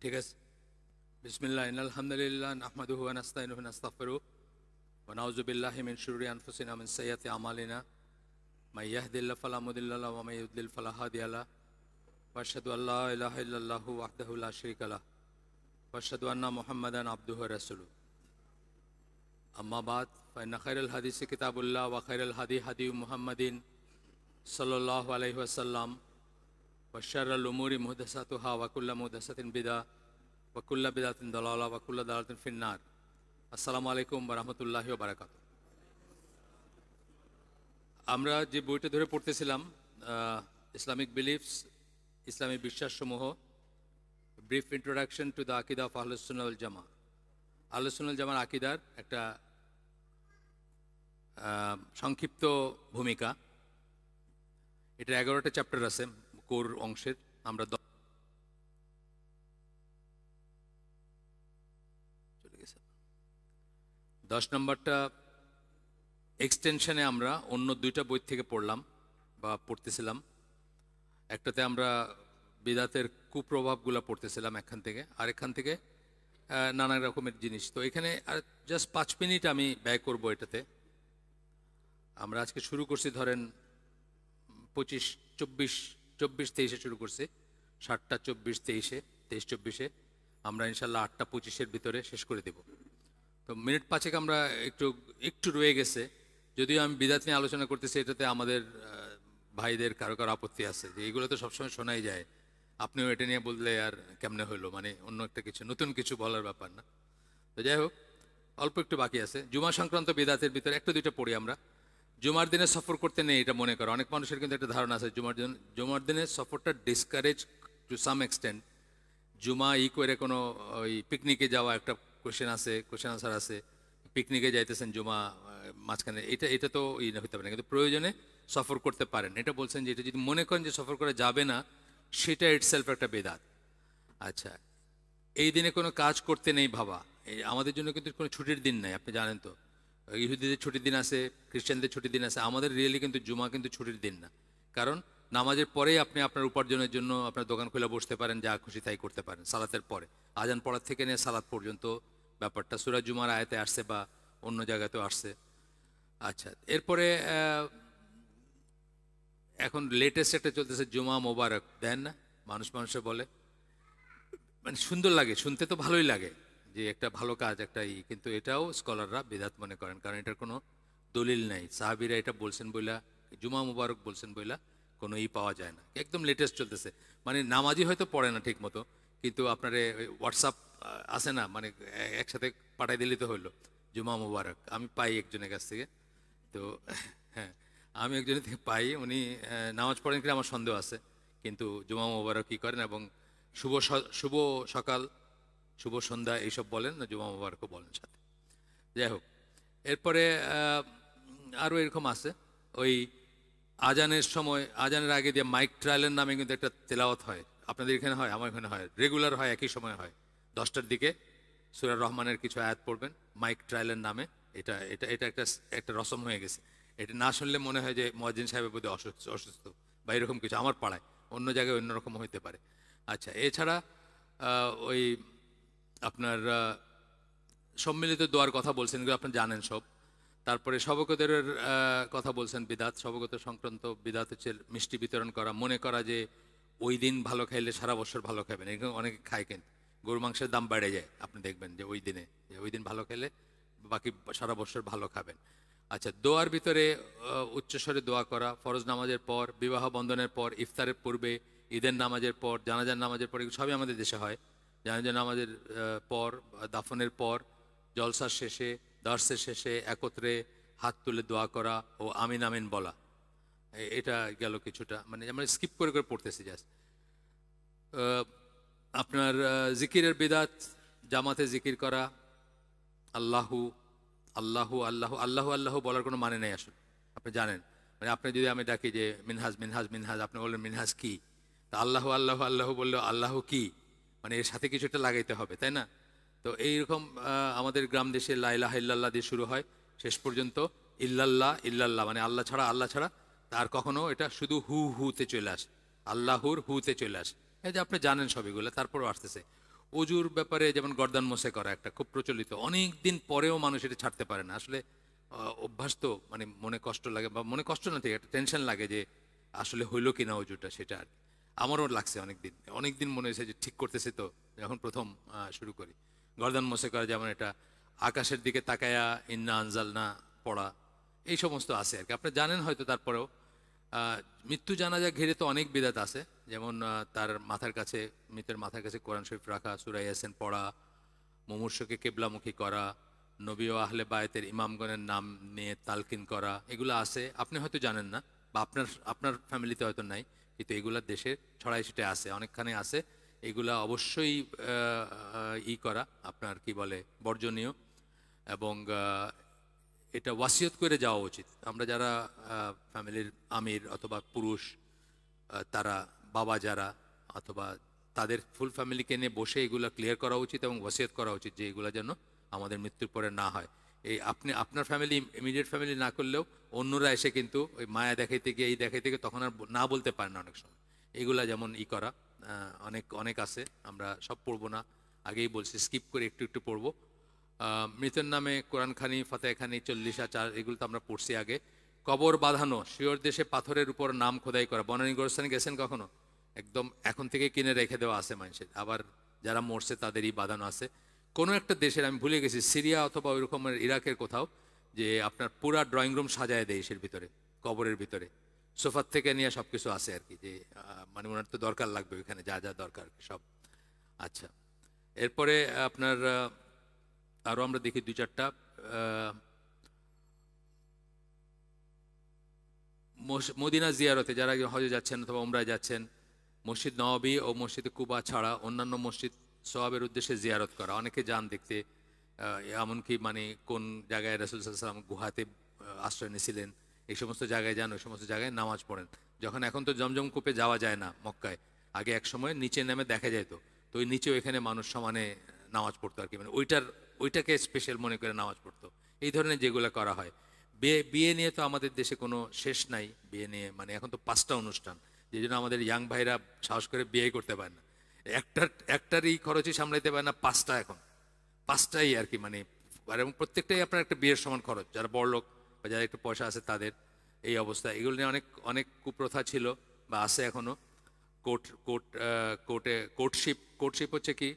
ঠিক আছে। বিসমিল্লাহ ইন্নাল হামদুলিল্লাহ নাহমাদুহু ওয়া নাস্তাইনুহু ওয়া নাস্তাগফিরুহু ওয়া নাউযু বিল্লাহি মিন শুরুরি আনফুসিনা ওয়া মিন সাইয়্যাতি আমালিনা মাই ইয়াহদিল্লাহু ফালা মুদিল্লা লাহু ওয়া মাই ইউদ্লিল ফালা হাদিয়া লাহু ওয়া আশহাদু আল্লা ইলাহা ইল্লাল্লাহু ওয়াহদাহু লা শারীকা লাহু ওয়া আশহাদু আন্না মুহাম্মাদান আবদুহু ওয়া রাসূলুহু। আম্মা বাদ ফাইন্না খায়রাল হাদিসি কিতাবুল্লাহ ওয়া খায়রাল হাদি হাদিয়ু মুহাম্মাদিন সাল্লাল্লাহু আলাইহি ওয়াসাল্লাম ওয়া শাররাল উমুরি মুহদাসাতুহা ওয়া কুল্লু মুহদাসাতিন বিদআহ ওয়া কুল্লু বিদআতিন দালালাহ ওয়া কুল্লু দালালাতিন ফিন্নার। আসসালামু আলাইকুম ওয়া রাহমাতুল্লাহি ওয়া বারাকাতুহু। আমরা যে বইটা ধরে পড়তেছিলাম Islamic beliefs, Islami বিশ্বাসসমূহ, brief introduction to the আকিদা অফ আহলুস সুন্নাহ ওয়াল জামাআহ। আহলুস সুন্নাহ ওয়াল জামাআহর আকিদার একটা সংক্ষিপ্ত ভূমিকা। এটা 11টা চ্যাপ্টার আছে কোর অংশের। আমরা 10 নম্বরটা এক্সটেনশনে আমরা অন্য 2টা বই থেকে পড়লাম বা পড়তেছিলাম। একটাতে আমরা বিদাতের কুপ্রভাবগুলো পড়তেছিলাম এখান থেকে, আর এখান থেকে নানা রকমের জিনিস। তো এখানে আর জাস্ট 5 মিনিট আমি ব্যয় করব এটাতে। আমরা আজকে শুরু করছি ধরেন 25, 24, 23 শুরু করছি, 7টা 24, 23, 24 আমরা ইনশাল্লাহ 8টা 25 ভিতরে শেষ করে দেব। তো মিনিট 5 আমরা একটু রয়ে গেছে। যদিও আমি বিদাত নিয়ে আলোচনা করতেছি, এটাতে আমাদের ভাইদের কারো কারো আপত্তি আছে যে এগুলো তো সবসময় শোনাই যায়, আপনিও এটা নিয়ে বললে আর কেমনে হইলো, মানে অন্য একটা কিছু নতুন কিছু বলার ব্যাপার না। তো যাই হোক, অল্প একটু বাকি আছে। জুমা সংক্রান্ত বিদাতের ভিতরে 1-2টা পড়ি আমরা। জুমার দিনে সফর করতে নেই এটা মনে করো, অনেক মানুষের কিন্তু একটা ধারণা আছে জুমার দিনে সফরটা ডিসকারেজ টু সাম এক্সটেন্ট। জুমা করে কোনো ওই পিকনিকে যাওয়া একটা কোশ্চেন আনসার আছে, পিকনিকে যাইতেছেন জুমা মাঝখানে, এটা তো হতে পারে না, কিন্তু প্রয়োজনে সফর করতে পারেন। এটা বলছেন যে এটা যদি মনে করেন যে সফর করা যাবে না, সেটা ইটসেলফ একটা বেদাত। আচ্ছা, এই দিনে কোনো কাজ করতে নেই ভাবা, আমাদের জন্য কিন্তু কোনো ছুটির দিন নাই, আপনি জানেন তো। ইহুদিদের ছুটির দিন আছে, খ্রিস্টানদের ছুটির দিন আছে, আমাদের রিয়েলি কিন্তু জুমা কিন্তু ছুটির দিন না। কারণ নামাজের পরেই আপনি আপনার উপার্জনের জন্য আপনার দোকান খুলে বসতে পারেন, যা খুশি তাই করতে পারেন। সালাতের পরে, আজান পড়ার থেকে নিয়ে সালাত পর্যন্ত ব্যাপারটা সূরা জুমার আয়াতে আসছে বা অন্য জায়গাতেও আসছে। আচ্ছা, এরপরে এখন লেটেস্ট একটা চলতেছে জুমা মোবারক, দেন না মানুষে বলে, মানে সুন্দর লাগে শুনতে, তো ভালোই লাগে যে একটা ভালো কাজ একটা কিন্তু এটাও স্কলাররা বিদাত মনে করেন, কারণ এটার কোনো দলিল নাই। সাহাবীরা এটা বলছেন বইলা, জুমা মুবারক বলছেন বইলা কোনো পাওয়া যায় না। একদম লেটেস্ট চলতেছে, মানে নামাজি হয়তো পড়ে না ঠিক মতো, কিন্তু আপনার হোয়াটসঅ্যাপ আছে না, মানে একসাথে পাঠাই দিলেই তো হইলো জুমা মুবারক। আমি পাই একজনের কাছ থেকে, তো হ্যাঁ আমি একজনের থেকে পাই, উনি নামাজ পড়েন কিনা আমার সন্দেহ আছে, কিন্তু জুমা মুবারক কি করেন এবং শুভ সকাল, শুভ সন্ধ্যা এইসব বলেন না, জুমা মুবারকও বলেন সাথে। যাই হোক, এরপরে আরও এরকম আছে, ওই আজানের সময়, আজানের আগে দিয়ে মাইক ট্রায়ালের নামে কিন্তু একটা তেলাওয়াত হয়। আপনাদের এখানে হয়, আমার এখানে হয়, রেগুলার হয়, একই সময় হয়। 10টার দিকে সূরা রহমানের কিছু আয়াত পড়বেন মাইক ট্রায়ালের নামে। এটা এটা এটা একটা একটা রসম হয়ে গেছে। এটা না শুনলে মনে হয় যে মুয়াজ্জিন সাহেবের বোধহয় অসুস্থ বা এরকম কিছু। আমার পাড়ায়, অন্য জায়গায় অন্যরকম হইতে পারে। আচ্ছা, এছাড়া ওই আপনার সম্মিলিত দোয়ার কথা বলছেন, এগুলো আপনি জানেন সব। তারপরে শবকতের কথা বলছেন, বিদাত, শবকত সংক্রান্ত বিদাত হচ্ছে মিষ্টি বিতরণ করা, মনে করা যে ওই দিন ভালো খাইলে সারা বছর ভালো খাবেন। এরকম অনেকে খায়, কিন্তু গরু মাংসের দাম বেড়ে যায়, আপনি দেখবেন যে ওই দিন ভালো খেলে বাকি সারা বছর ভালো খাবেন। আচ্ছা, দোয়ার ভিতরে উচ্চস্বরে দোয়া করা, ফরজ নামাজের পর, বিবাহ বন্ধনের পর, ইফতারের পূর্বে, ঈদের নামাজের পর, জানাজার নামাজের পর, এগুলো সবই আমাদের দেশে হয়। জানাজার নামাজের পর, দাফনের পর, জলসার শেষে, দার্সের শেষে একত্রে হাত তুলে দোয়া করা ও আমিন আমিন বলা। এটা গেল কিছুটা, মানে আমরা স্কিপ করে করে পড়তেছি জাস্ট। আপনার জিকিরের বিদাত, জামাতে জিকির করা, আল্লাহু আল্লাহু আল্লাহু আল্লাহু আল্লাহু বলার কোনো মানে নেই আসলে, আপনি জানেন। মানে আপনি যদি আমি ডাকি যে মিনহাজ মিনহাজ মিনহাজ, আপনি বললেন মিনহাজ কি, তা আল্লাহু আল্লাহু আল্লাহু বললেও আল্লাহু কি, মানে এর সাথে কিছু একটা লাগাইতে হবে, তাই না? তো এইরকম আমাদের গ্রাম দেশে লা ইলাহা ইল্লাল্লাহ দিয়ে শুরু হয়, শেষ পর্যন্ত ইল্লাল্লাহ ইল্লাল্লাহ, মানে আল্লাহ ছাড়া তার কখনো এটা শুধু হুতে চলে আসে, আল্লাহুর হুতে চলে আসে। এই যে আপনি জানেন সব এগুলো, তারপরও আসতেছে অজুর ব্যাপারে যেমন গর্দান মোছে করা একটা খুব প্রচলিত, অনেক দিন পরেও মানুষ এটা ছাড়তে পারে না আসলে। অভ্যাস তো, মানে মনে কষ্ট লাগে, বা মনে কষ্ট না ঠিক একটা টেনশন লাগে যে আসলে হইলো কিনা অজুটা, সেটা আর কি। আমারও লাগছে অনেক দিন মনে হয়েছে যে ঠিক করতেছে তো, যখন প্রথম শুরু করি। গর্দান মোছে করা, যেমন এটা আকাশের দিকে তাকায়া ইন্না আনজালনা পড়া, এই সমস্ত আছে আর কি, আপনি জানেন হয়তো। তারপরেও মৃত্যু জানাজা ঘিরে তো অনেক বিধাত আছে, যেমন তার মাথার কাছে, মৃতের মাথার কাছে কোরআন শরীফ রাখা, সূরা ইয়াসিন পড়া, মুমূর্ষুকে কিবলামুখী করা, নবী ও আহলে বায়তের ইমামগণের নাম নিয়ে তালকিন করা, এগুলো আছে। আপনি হয়তো জানেন না, বা আপনার আপনার ফ্যামিলিতে হয়তো নাই, কিন্তু এগুলা দেশে ছড়াই ছিটে আছে, অনেকখানে আছে। এগুলা অবশ্যই করা আপনার কি বলে বর্জনীয়, এবং এটা ওয়াসিয়ত করে যাওয়া উচিত। আমরা যারা ফ্যামিলির আমির অথবা পুরুষ, তারা বাবা যারা, অথবা তাদের ফুল ফ্যামিলিকে নিয়ে বসে এগুলো ক্লিয়ার করা উচিত এবং ওয়াসিয়ত করা উচিত যে এগুলো যেন আমাদের মৃত্যুর পরে না হয়। এই আপনি আপনার ফ্যামিলি, ইমিডিয়েট ফ্যামিলি না করলেও অন্যরা এসে কিন্তু ওই মায়া দেখাইতে গিয়ে, এই দেখাইতে গিয়ে তখন আর না বলতে পারে না অনেক সময়। এগুলা যেমন করা অনেক অনেক আছে, আমরা সব পড়বো না, আগেই বলছি স্কিপ করে একটু একটু পড়বো। মৃতের নামে কোরআনখানি, ফাতেহাখানি, 40 এগুলো তো আমরা পড়ছি আগে। কবর বাঁধানো, শিওর দেশে পাথরের উপর নাম খোদাই করা। বনানী গোরস্থানে গেছেন কখনো? একদম এখন থেকে কিনে রেখে দেওয়া আছে মানুষের, আবার যারা মরছে তাদেরই বাঁধানো আছে। কোনো একটা দেশের, আমি ভুলে গেছি, সিরিয়া অথবা ওই রকমের ইরাকের কোথাও, যে আপনার পুরা ড্রয়িং রুম সাজায় দেয় ইসের ভিতরে, কবরের ভিতরে, সোফার থেকে নিয়ে সব কিছু আছে আর কি, যে মানে ওনার তো দরকার লাগবে ওইখানে যা যা দরকার সব। আচ্ছা, এরপরে আপনার আরও আমরা দেখি 2-4টা। মদিনা জিয়ারতে যারা হজে যাচ্ছেন অথবা উমরায় যাচ্ছেন, মসজিদ নববী ও মসজিদ কুবা ছাড়া অন্যান্য মসজিদ সওয়াবের উদ্দেশ্যে জিয়ারত করা। অনেকে যান দেখতে, এমনকি মানে কোন জায়গায় রাসূল সাল্লাল্লাহু আলাইহি ওয়াসাল্লাম গুহাতে আশ্রয় নিয়েছিলেন, এই সমস্ত জায়গায় যান, ওই সমস্ত জায়গায় নামাজ পড়েন। যখন এখন তো জমজম কূপে যাওয়া যায় না মক্কায়, আগে এক সময় নিচে নেমে দেখা যেত, তো ওই নিচেও এখানে মানুষ সমানে নামাজ পড়তো আর কি, মানে ওইটাকে স্পেশাল মনে করে নামাজ পড়তো। এই ধরনের যেগুলো করা হয়। বিয়ে নিয়ে তো আমাদের দেশে কোনো শেষ নাই, বিয়ে নিয়ে মানে এখন তো 5টা অনুষ্ঠান, যে জন্য আমাদের ইয়াং ভাইরা সাহস করে বিয়ে করতে পারে না। একটারই খরচই সামলাইতে পারে না, 5টা এখন, 5টাই আর কি, মানে এবং প্রত্যেকটাই আপনার একটা বিয়ের সমান খরচ। যারা বড়লোক বা যারা একটু পয়সা আছে তাদের এই অবস্থা। এগুলো নিয়ে অনেক অনেক কুপ্রথা ছিল বা আছে এখনো। কোর্টশিপ হচ্ছে কি?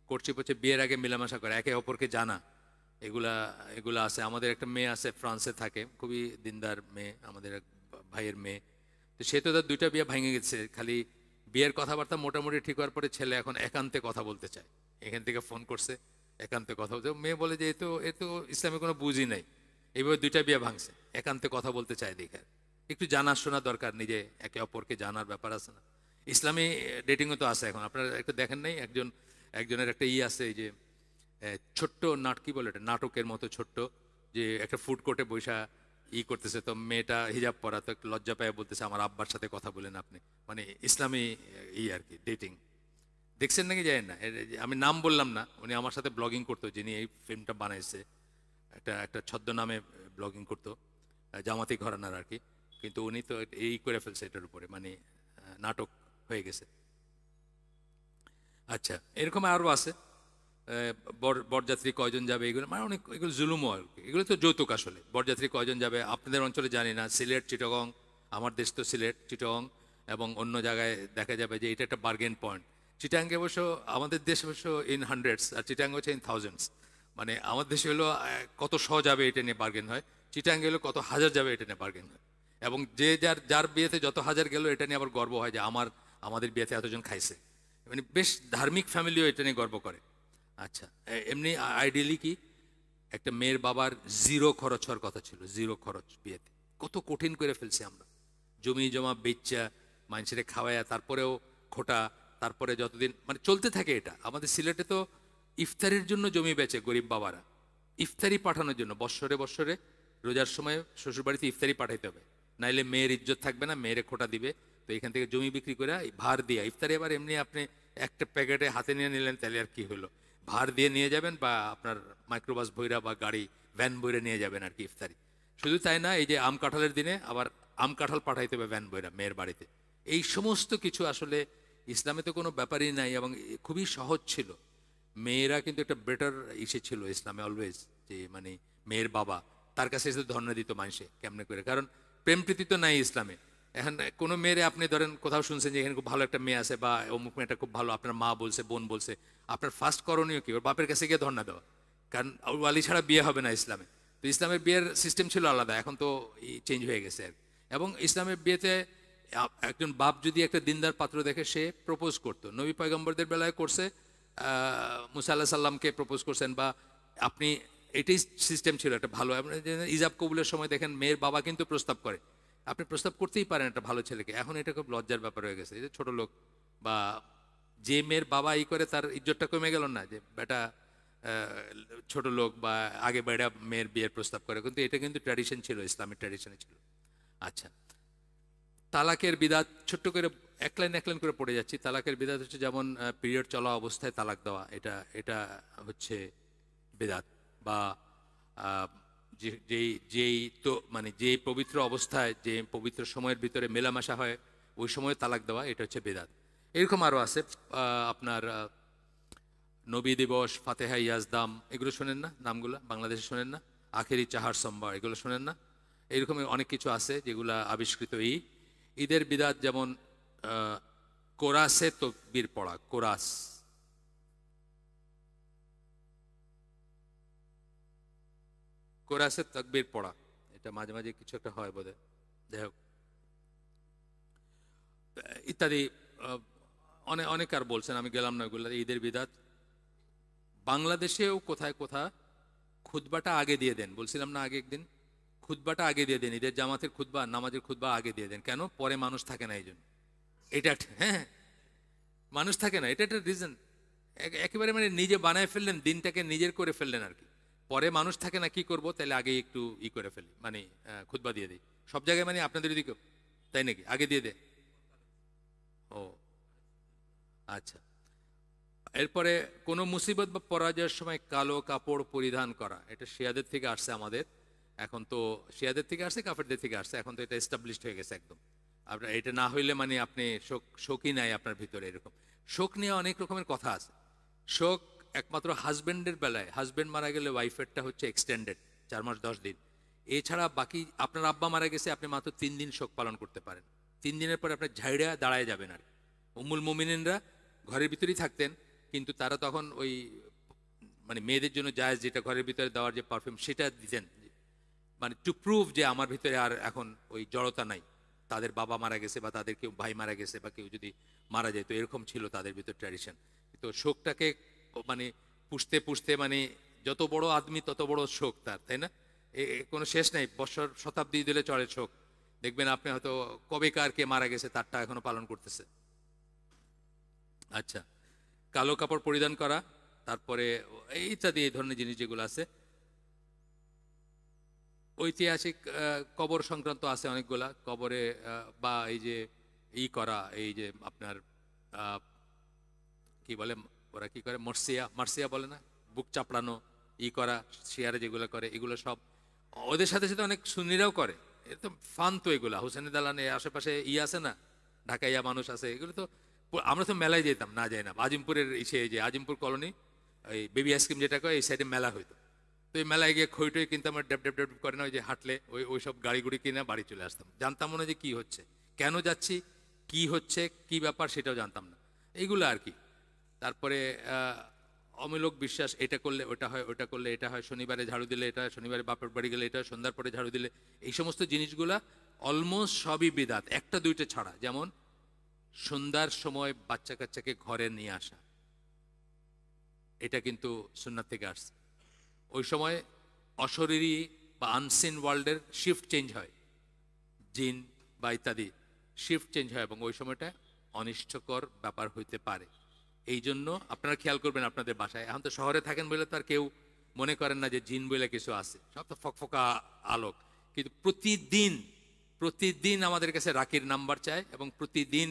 কোর্টশিপ হচ্ছে বিয়ের আগে মেলামেশা করা, একে অপরকে জানা, এগুলা এগুলা আছে। আমাদের একটা মেয়ে আছে, ফ্রান্সে থাকে, খুবই দিনদার মেয়ে, আমাদের এক ভাইয়ের মেয়ে। তো সে তো তার 2টা বিয়ে ভেঙে গেছে, খালি বিয়ের কথাবার্তা মোটামুটি ঠিক হওয়ার পরে ছেলে এখন একান্তে কথা বলতে চায়, এখান থেকে ফোন করছে, একান্তে কথা বলতে। মেয়ে বলে যে এ তো ইসলামে কোনো বুঝই নাই, এইভাবে 2টা বিয়ে ভাঙছে, একান্তে কথা বলতে চায় দেখে। একটু জানাশোনা দরকার, নিজে একে অপরকে জানার ব্যাপার আছে না। ইসলামী ডেটিংও তো আছে এখন, আপনারা একটু দেখেন নাই, একজনের একটা আছে, এই যে ছোট্ট কি বলে এটা, নাটকের মতো ছোট্ট, যে একটা ফুড কোর্টে বৈশা করতেছে, তো মেয়েটা হিজাব পরা, তো একটু লজ্জা পায়, বলতেছে আমার আব্বার সাথে কথা বলেন আপনি, মানে ইসলামী আর কি ডেটিং। দেখছেন নাকি জানেন না, আমি নাম বললাম না, উনি আমার সাথে ব্লগিং করতো, যিনি এই ফিল্মটা বানাইছে, একটা ছদ্মনামে ব্লগিং করতো, জামাতি ঘরানার আর কি, কিন্তু উনি তো করে ফেলছে এটার উপরে, মানে নাটক হয়ে গেছে। আচ্ছা, এরকম আরও আছে, বরযাত্রী কয়জন যাবে, এগুলো মানে অনেক, এগুলো জুলুমও আর কি, এগুলো তো যৌতুক আসলে। বরযাত্রী কয়জন যাবে আপনাদের অঞ্চলে জানি না, সিলেট, চিটাগং, আমার দেশ তো সিলেট, চিটাগং এবং অন্য জায়গায় দেখা যাবে যে এটা একটা বার্গেন পয়েন্ট। চিটাঙ্গে অবশ্য, আমাদের দেশ অবশ্য ইন হান্ড্রেডস, আর চিটাঙ্গে হচ্ছে ইন থাউজেন্ডস, মানে আমাদের দেশে হলো কত শ যাবে এটা নিয়ে বার্গেন হয়, চিটাঙ্গে হলো কত হাজার যাবে এটা নিয়ে বার্গেন হয়, এবং যে যার বিয়েতে যত হাজার গেল এটা নিয়ে আবার গর্ব হয় যে আমাদের বিয়েতে এতজন খাইছে, মানে বেশ ধার্মিক ফ্যামিলিও এটা নিয়ে গর্ব করে। আচ্ছা, এমনি আইডিয়ালি কি একটা মেয়ের বাবার 0 খরচ হওয়ার কথা ছিল, 0 খরচ বিয়েতে। কত কঠিন করে ফেলছি আমরা, জমি জমা বেচা মানুষের খাওয়ায়া, তারপরেও খোটা, তারপরে যতদিন মানে চলতে থাকে এটা। আমাদের সিলেটে তো ইফতারের জন্য জমি বেচে গরিব বাবারা, ইফতারি পাঠানোর জন্য, বৎসরে রোজার সময় শ্বশুরবাড়িতে ইফতারি পাঠাইতে হবে, নাইলে মেয়ের ইজ্জত থাকবে না, মেয়েরে খোটা দিবে। তো এখান থেকে জমি বিক্রি করে ভার দিয়ে ইফতারি, আবার এমনি আপনি একটা প্যাকেটে হাতে নিয়ে নিলেন, তাহলে আর কি হলো, ভার দিয়ে নিয়ে যাবেন, বা আপনার মাইক্রোবাস বইরা বা গাড়ি ভ্যান বইরে নিয়ে যাবেন আর কি ইফতারি। শুধু তাই না, এই যে আম কাঁঠালের দিনে আবার আম কাঁঠাল পাঠাইতে হবে ভ্যান বইরা মেয়ের বাড়িতে। এই সমস্ত কিছু আসলে ইসলামে তো কোনো ব্যাপারই নাই এবং খুবই সহজ ছিল। মেয়েরা কিন্তু একটা বেটার ইসে ছিল ইসলামে অলওয়েজ, যে মানে মেয়ের বাবা তার কাছে এসে ধর্ণা দিত মানুষে কেমনে করে, কারণ প্রেম প্রীতি তো নাই ইসলামে। এখন কোনো মেয়েরে আপনি ধরেন কোথাও শুনছেন যে এখানে খুব ভালো একটা মেয়ে আছে বা অমুক মেয়েটা খুব ভালো, আপনার মা বলছে, বোন বলছে, আপনার ফার্স্ট করণীয় কি? ওর বাপের কাছে গিয়ে ধর্ণা দেওয়া, কারণ ওয়ালি ছাড়া বিয়ে হবে না ইসলামে। তো ইসলামের বিয়ের সিস্টেম ছিল আলাদা, এখন তো চেঞ্জ হয়ে গেছে আর কি। এবং ইসলামের বিয়েতে একজন বাপ যদি একটা দিনদার পাত্র দেখে সে প্রপোজ করতো, নবী পয়গম্বরদের বেলায় করছে, মুসা আল্লাহ সাল্লামকে প্রপোজ করছেন, বা আপনি এটাই সিস্টেম ছিল একটা ভালো। ইজাব কবুলের সময় দেখেন মেয়ের বাবা কিন্তু প্রস্তাব করে, আপনি প্রস্তাব করতেই পারেন একটা ভালো ছেলেকে। এখন এটা খুব লজ্জার ব্যাপার হয়ে গেছে, এই যে ছোট লোক বা যে মেয়ের বাবা ই করে তার ইজ্জতটা কমে গেল না, যে বেটা ছোট লোক বা আগে বেড়া মেয়ের বিয়ের প্রস্তাব করে, কিন্তু এটা কিন্তু ট্র্যাডিশন ছিল, ইসলামের ট্র্যাডিশনে ছিল। আচ্ছা, তালাকের বিধাত ছোট্ট করে এক লাইন করে পড়ে যাচ্ছি। তালাকের বিধাত হচ্ছে যেমন পিরিয়ড চলা অবস্থায় তালাক দেওয়া, এটা এটা হচ্ছে বিধাত। বা যেই তো মানে যেই পবিত্র অবস্থায়, যে পবিত্র সময়ের ভিতরে মেলামেশা হয় ওই সময় তালাক দেওয়া, এটা হচ্ছে বিধাত। এরকম আরও আছে, আপনার নবী দিবস, ফাতেহা ইয়াজদাম, এগুলো শোনেন না? নামগুলো বাংলাদেশে শোনেন না? আখেরি চাহার সোমবার, এগুলো শোনেন না? এরকম অনেক কিছু আছে যেগুলা আবিষ্কৃত। ঈদের বিদাত যেমন কোরাসে তকবীর পড়া, কোরাসে তকবীর পড়া, এটা মাঝে মাঝে কিছু একটা হয় বোধহয়, যাই হোক ইত্যাদি। অনেক আর বলছেন, আমি গেলাম না ওগুলো। ঈদের বিদাত বাংলাদেশেও কোথায় খুতবাটা আগে দিয়ে দেন, বলছিলাম না আগে একদিন, খুতবাটা আগে দিয়ে দেন, ঈদের জামাতের খুতবা, নামাজের খুতবা আগে দিয়ে দেন। কেন? পরে মানুষ থাকে না এই জন্য। এটা হ্যাঁ, মানুষ থাকে না, এটা একটা রিজন। একেবারে মানে নিজে বানায় ফেললেন, দিনটাকে নিজের করে ফেললেন আর কি। পরে মানুষ থাকে না, কি করব, তাহলে আগে একটু করে ফেলি, মানে খুতবা দিয়ে দিই সব জায়গায়। মানে আপনাদের দিকেও তাই নাকি? আগে দিয়ে দে? ও আচ্ছা। এরপরে কোনো মুসিবত বা পরাজয়ের সময় কালো কাপড় পরিধান করা, এটা শিয়াদের থেকে আসছে আমাদের। এখন তো শিয়াদের থেকে আসছে, কাফেরদের থেকে আসছে, এখন তো এটা এস্টাবলিশড হয়ে গেছে একদম। আপনার এটা না হইলে মানে আপনি শোকই নাই আপনার ভিতরে, এরকম। শোক নিয়ে অনেক রকমের কথা আছে। শোক একমাত্র হাজব্যান্ডের বেলায়, হাজব্যান্ড মারা গেলে ওয়াইফেরটা হচ্ছে এক্সটেন্ডেড 4 মাস 10 দিন। এছাড়া বাকি, আপনার আব্বা মারা গেছে, আপনি মাত্র 3 দিন শোক পালন করতে পারেন। 3 দিনের পরে আপনার ঝাইড়া দাঁড়ায় যাবেন আর। উম্মুল মুমিনিনরা ঘরের ভিতরেই থাকতেন, কিন্তু তারা তখন ওই মানে মেয়েদের জন্য জায়েজ যেটা ঘরের ভিতরে দেওয়ার যে পারফিউম, সেটা দিতেন, মানে টু প্রুভ যে আমার ভিতরে আর এখন ওই জড়তা নাই। তাদের বাবা মারা গেছে বা তাদের কেউ ভাই মারা গেছে বা কেউ যদি মারা যায়, তো এরকম ছিল তাদের ভিতর ট্র্যাডিশন। তো শোকটাকে মানে পুষতে পুষতে, মানে যত বড় আদমি তত বড় শোক তার, তাই না? কোনো শেষ নাই, বছর শতাব্দী দিলে চলে শোক। দেখবেন আপনি হয়তো কবেকার কে মারা গেছে তারটা এখনো পালন করতেছে। আচ্ছা, কালো কাপড় পরিধান করা, তারপরে ইত্যাদি এই ধরনের জিনিস যেগুলো আছে। ঐতিহাসিক কবর সংক্রান্ত আছে অনেকগুলা, কবরে বা এই যে করা, এই যে আপনার কি বলে, ওরা কি করে, মার্সিয়া বলে না, বুক চাপড়ানো, করা, শেয়ারে যেগুলো করে, এগুলো সব ওদের সাথে সাথে অনেক সুন্নিরাও করে। এটা তো ফান, তো এগুলা হোসেন দালানে আশেপাশে আছে না, ঢাকাইয়া মানুষ আছে, এগুলো তো আমরা তো মেলায় যেতাম, না যাই না। আজিমপুরের যে আজিমপুর কলোনি, ওই বেবি আইসক্রিম যেটা করে, এই সাইডে মেলা হইতো। তো এই মেলায় গিয়ে খইটই কিন্তু আমার ডেপ ডেপ ডেপ করে না, ওই যে হাঁটলে ওই সব গাড়ি গুড়ি কিনে বাড়ি চলে আসতাম। জানতাম না যে কি হচ্ছে, কেন যাচ্ছি, কি হচ্ছে, কি ব্যাপার, সেটাও জানতাম না, এইগুলো আর কি। তারপরে অমূলক বিশ্বাস, এটা করলে ওটা হয়, ওটা করলে এটা হয়, শনিবারে ঝাড়ু দিলে এটা, শনিবারে বাপের বাড়ি গেলে এটা, সন্ধ্যার পরে ঝাড়ু দিলে, এই সমস্ত জিনিসগুলা অলমোস্ট সবই বিদাত, একটা দুইটা ছাড়া। যেমন সন্ধ্যার সময় বাচ্চা কাচ্চাকে ঘরে নিয়ে আসা, এটা কিন্তু সুন্নাত থেকে আসছে। ওই সময় অশরীরী বা আনসিন ওয়ার্ল্ডের শিফট চেঞ্জ হয়, জিন বা ইত্যাদি শিফট চেঞ্জ হয়, এবং ওই সময়টা অনিষ্টকর ব্যাপার হইতে পারে। এই জন্য আপনারা খেয়াল করবেন আপনাদের বাসায়। এখন তো শহরে থাকেন বলে তার কেউ মনে করেন না যে জিন বলে কিছু আছে, সব তো ফকফকা আলোক। কিন্তু প্রতিদিন আমাদের কাছে রাকির নাম্বার চায়, এবং প্রতিদিন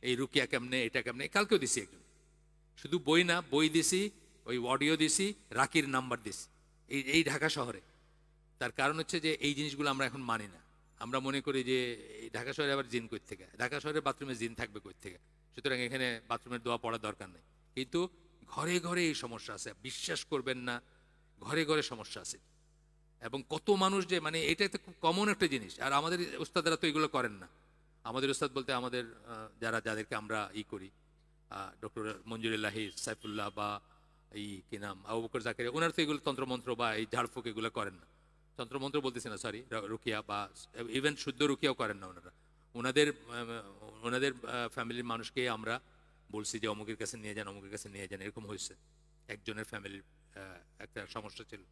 এই রুকিয়া কেমনে, এটা কেমনে। কালকেও দিছি একজন, শুধু বই না, বই দিছি, ওই অডিও দিছি, রাকির নাম্বার দিছি, এই ঢাকা শহরে। তার কারণ হচ্ছে যে এই জিনিসগুলো আমরা এখন মানি না। আমরা মনে করি যে এই ঢাকা শহরে আবার জিন কই থেকে, ঢাকা শহরের বাথরুমে জিন থাকবে কই থেকে, সুতরাং এখানে বাথরুমের দোয়া পড়ার দরকার নেই। কিন্তু ঘরে ঘরে এই সমস্যা আছে, বিশ্বাস করবেন না, ঘরে ঘরে সমস্যা আছে। এবং কত মানুষ যে মানে এটা একটা খুব কমন একটা জিনিস, আর আমাদের উস্তাদরা তো এগুলো করেন না। আমাদের উস্তাদ বলতে আমাদের যাদেরকে আমরা করি, ডক্টর মঞ্জুরুল্লাহি সাইফুল্লাহ বা এই কি নাম আবু বকর জাকারিয়া, ওনারা তো এগুলো তন্ত্রমন্ত্র বা এই ঝাড়ফুঁক এগুলো করেন না। তন্ত্রমন্ত্র বলতেছি না, সরি, রুকিয়া বা ইভেন শুদ্ধ রুকিয়াও করেন না ওনারা। ওনাদের ওনাদের ফ্যামিলির মানুষকে আমরা বলছি যে অমুকের কাছে নিয়ে যান, অমুকের কাছে নিয়ে যান, এরকম হয়েছে। একজনের ফ্যামিলির একটা সমস্যা ছিল।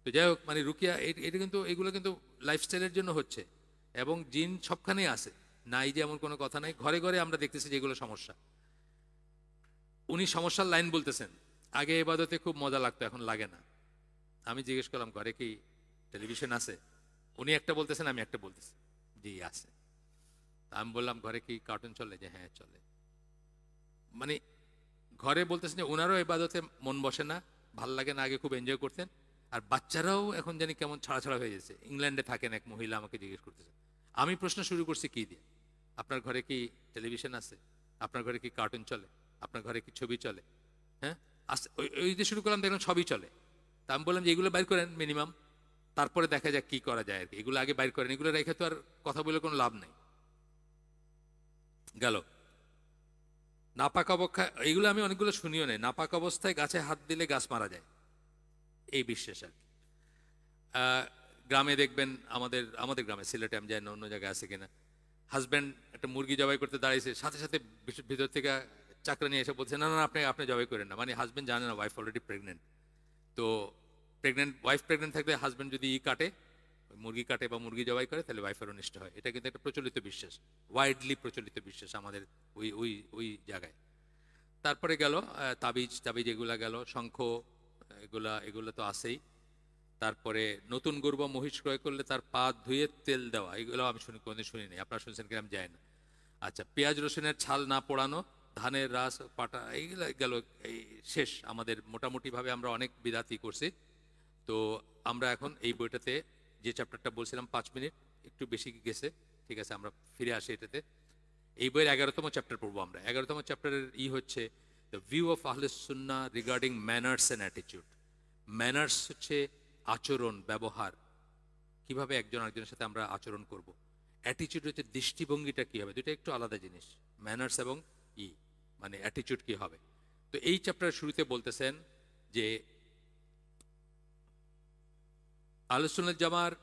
তো যাই হোক, মানে রুকিয়া এটা কিন্তু এগুলো কিন্তু লাইফস্টাইলের জন্য হচ্ছে, এবং জিন সবখানেই আছে, নাই যে এমন কোনো কথা নাই, ঘরে ঘরে আমরা দেখতেছি যেগুলো সমস্যা। উনি সমস্যার লাইন বলতেছেন, আগে এবাদতে খুব মজা লাগতো, এখন লাগে না। আমি জিজ্ঞেস করলাম ঘরে কি টেলিভিশন আছে? উনি একটা বলতেছেন, আমি একটা বলতেছি জি আছে। আমি বললাম ঘরে কি কার্টুন চলে? যে হ্যাঁ চলে। মানে ঘরে বলতেছেন যে ওনারও এবাদতে মন বসে না, ভাল লাগে না, আগে খুব এনজয় করতেন। আর বাচ্চারাও এখন জানি কেমন ছাড়া ছাড়া হয়ে যাচ্ছে। ইংল্যান্ডে থাকেন এক মহিলা, আমাকে জিজ্ঞেস করতেছে। আমি প্রশ্ন শুরু করছি কি দিয়ে, আপনার ঘরে কি টেলিভিশন আছে? আপনার ঘরে কি কার্টুন চলে? আপনার ঘরে কি ছবি চলে? হ্যাঁ, ওই দিয়ে শুরু করলাম, দেখলাম সবই চলে। তা আমি বললাম যে এগুলো বাইর করেন মিনিমাম, তারপরে দেখা যাক কি করা যায় আর কি। এগুলো আগে বাইর করেন, এগুলো রেখে তো আর কথা বলে কোনো লাভ নেই। গেল নাপাক অবস্থা, এইগুলো আমি অনেকগুলো শুনিও নেই। নাপাক অবস্থায় গাছে হাত দিলে গাছ মারা যায়, এই বিশ্বাস আর কি। গ্রামে দেখবেন, আমাদের আমাদের গ্রামে, সিলেটে আমি জানি না অন্য জায়গায় আছে কিনা, হাজব্যান্ড একটা মুরগি জবাই করতে দাঁড়িয়েছে, সাথে সাথে ভিতর থেকে চাকরা নিয়ে এসে বলছে না না আপনি আপনি জবাই করেন না। মানে হাজব্যান্ড জানে না ওয়াইফ অলরেডি প্রেগনেন্ট। তো ওয়াইফ প্রেগনেন্ট থাকলে হাজব্যান্ড যদি কাটে, মুরগি কাটে বা মুরগি জবাই করে, তাহলে ওয়াইফের অনিষ্ট হয়। এটা কিন্তু একটা প্রচলিত বিশ্বাস, ওয়াইডলি প্রচলিত বিশ্বাস আমাদের ওই ওই ওই জায়গায়। তারপরে গেল তাবিজ এগুলা গেল, শঙ্খ এগুলা এগুলো তো আছেই। তারপরে নতুন গরু বা মহিষ ক্রয় করলে তার পা ধুয়ে তেল দেওয়া, এগুলো আমি কোনোদিন শুনিনি, আপনারা শুনছেন কিনা আমি যাই না। আচ্ছা, পেঁয়াজ রসুনের ছাল না পোড়ানো, ধানের রাস পাটা, এইগুলো গেল। এই শেষ আমাদের মোটামুটিভাবে আমরা অনেক বিদাতি করছি। তো আমরা এখন এই বইটাতে যে চ্যাপ্টারটা বলছিলাম 5 মিনিট একটু বেশি গেছে, ঠিক আছে, আমরা ফিরে আসি এটাতে। এই বইয়ের 11তম চ্যাপ্টার পড়বো আমরা। 11তম চ্যাপ্টারের হচ্ছে দ্য ভিউ অফ আহলে সুন্নাহ regarding manners and attitude. Manners হচ্ছে আচরণ, ব্যবহার, কিভাবে একজন আরেকজনের সাথে আমরা আচরণ করব। অ্যাটিটিউড হচ্ছে দৃষ্টিভঙ্গিটা কি হবে, দুটো একটু আলাদা জিনিস। ম্যানার্স এবং মানে অ্যাটিটিউড কি হবে। তো এই চ্যাপ্টারের শুরুতে বলতেছেন যে আহলে সুন্নাত জামার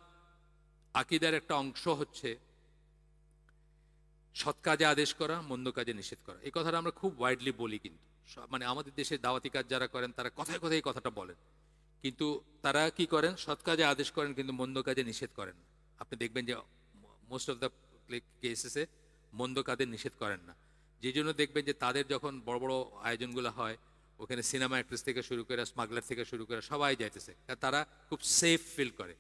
আকীদার একটা অংশ হচ্ছে সৎ কাজে আদেশ করা, মন্দ কাজে নিষেধ করা। এই কথাটা আমরা খুব ওয়াইডলি বলি, কিন্তু মানে আমাদের দেশে দাওয়াতি কাজ যারা করেন তারা কথায় কথায় এই কথাটা বলেন, কিন্তু তারা কি করেন, সৎ কাজে আদেশ করেন কিন্তু মন্দ কাজে নিষেধ করেন। আপনি দেখবেন যে মোস্ট অফ দ্য কেসেসে মন্দ কাজে নিষেধ করেন না। যে জন্য দেখবেন যে তাদের যখন বড় বড় আয়োজনগুলো হয়, ওখানে সিনেমা অ্যাক্ট্রেস থেকে শুরু করে স্মাগলার থেকে শুরু করে সবাই যাইতেছে, তারা খুব সেফ ফিল করে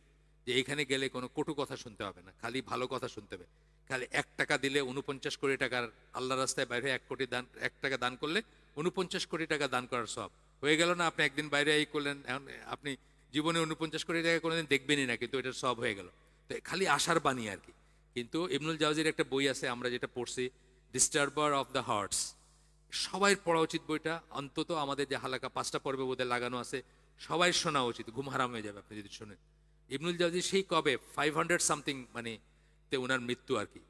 যে এইখানে গেলে কোনো কটু কথা শুনতে হবে না, খালি ভালো কথা শুনতে হবে। খালি 1 টাকা দিলে 49 কোটি টাকার, আল্লাহ রাস্তায় বাইরে 1 টাকা দান করলে 49 কোটি টাকা দান করার সব হয়ে গেল না। আপনি একদিন বাইরে এই করলেন, এখন আপনি জীবনে 49 কোটি টাকা কোনোদিন দেখবেনই না, কিন্তু এটার সব হয়ে গেল। তো খালি আশার বাণী আর কি। কিন্তু ইবনুল জাওজির একটা বই আছে, আমরা যেটা পড়ছি, ডিস্টার্বার অফ দ্য হার্টস, সবাই পড়া উচিত বইটা। অন্তত আমাদের যে হালাকা 5টা পর্বে বোধহয় লাগানো আছে, সবাই শোনা উচিত, ঘুম হারাম হয়ে যাবে আপনি যদি শোনেন। ইবনুল জাওজি সেই কবে 500 সামথিং মানে তে ওনার মৃত্যু আর কি,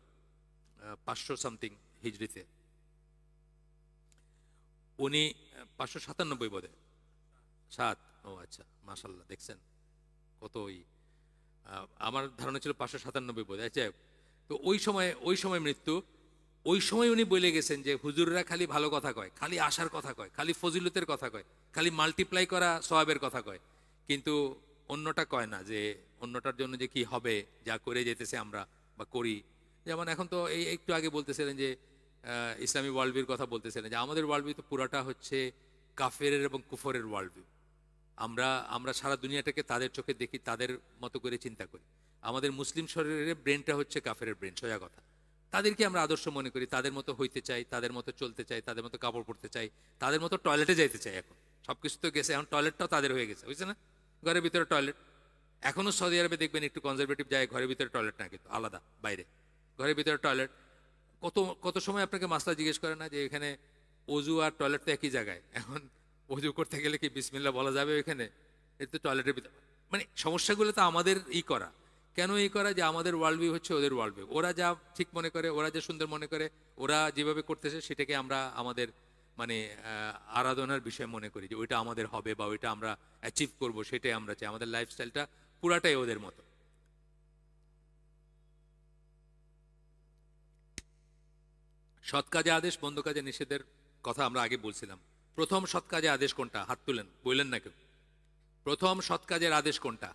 500 সামথিং হিজরিতে, উনি 597 বোধে 7। ও আচ্ছা, মাশাল্লাহ, দেখছেন কত আমার ধারণা ছিল 597 বোধ। আচ্ছা, তো ওই সময় মৃত্যু। ওই সময় উনি বলে গেছেন যে হুজুররা খালি ভালো কথা কয়, খালি আশার কথা কয়, খালি ফজিলতের কথা কয়, খালি মাল্টিপ্লাই করা সওয়াবের কথা কয়, কিন্তু অন্যটা কয় না, যে অন্যটার জন্য যে কি হবে, যা করে যেতেছে আমরা বা করি। যেমন এখন তো এই একটু আগে বলতেছিলেন যে ইসলামী ওয়ার্ল্ড ভিউর কথা বলতেছিলেন, যে আমাদের ওয়ার্ল্ড ভিউ তো পুরাটা হচ্ছে কাফের এবং কুফরের ওয়ার্ল্ড ভিউ। আমরা সারা দুনিয়াটাকে তাদের চোখে দেখি, তাদের মতো করে চিন্তা করি। আমাদের মুসলিম শরীরের ব্রেনটা হচ্ছে কাফের ব্রেন, সোজা কথা। তাদেরকে আমরা আদর্শ মনে করি, তাদের মতো হইতে চাই, তাদের মতো চলতে চাই, তাদের মতো কাপড় পরতে চাই, তাদের মতো টয়লেটে যাইতে চাই। এখন সবকিছু তো গেছে, এখন টয়লেটটাও তাদের হয়ে গেছে, বুঝছে না, ঘরের ভিতরে টয়লেট। এখনো সৌদি আরবে দেখবেন একটু কনজারভেটিভ জায়গায় ঘরের ভিতরে টয়লেট না, কিন্তু আলাদা বাইরে, ঘরের ভিতরে টয়লেট। কত কত সময় আপনাকে মাসলা জিজ্ঞেস করে না যে এখানে অজু আর টয়লেট তো একই জায়গায়, এখন অজু করতে গেলে কি বিসমিল্লাহ বলা যাবে ওইখানে? এটা তো টয়লেটের ভিতরে। মানে সমস্যাগুলো তো আমাদের করা। কেন করা? যে আমাদের ওয়ার্ল্ড ভিউ হচ্ছে ওদের ওয়ার্ল্ড ভিউ। ওরা যা ঠিক মনে করে, ওরা যা সুন্দর মনে করে, ওরা যেভাবে করতেছে সেটাকে আমরা আমাদের মানে আরাধনার বিষয় মনে করি, যে ওইটা আমাদের হবে বা ওইটা আমরা অ্যাচিভ করব, সেটাই আমরা চাই। আমাদের লাইফস্টাইলটা পুরাটাই ওদের মতো। সৎ কাজে আদেশ, মন্দ কাজে নিষেধের কথা আমরা আগে বলছিলাম। প্রথম সৎ কাজে আদেশ কোনটা? হাত তুলেন, বললেন না কেউ। প্রথম সৎ কাজের আদেশ কোনটা?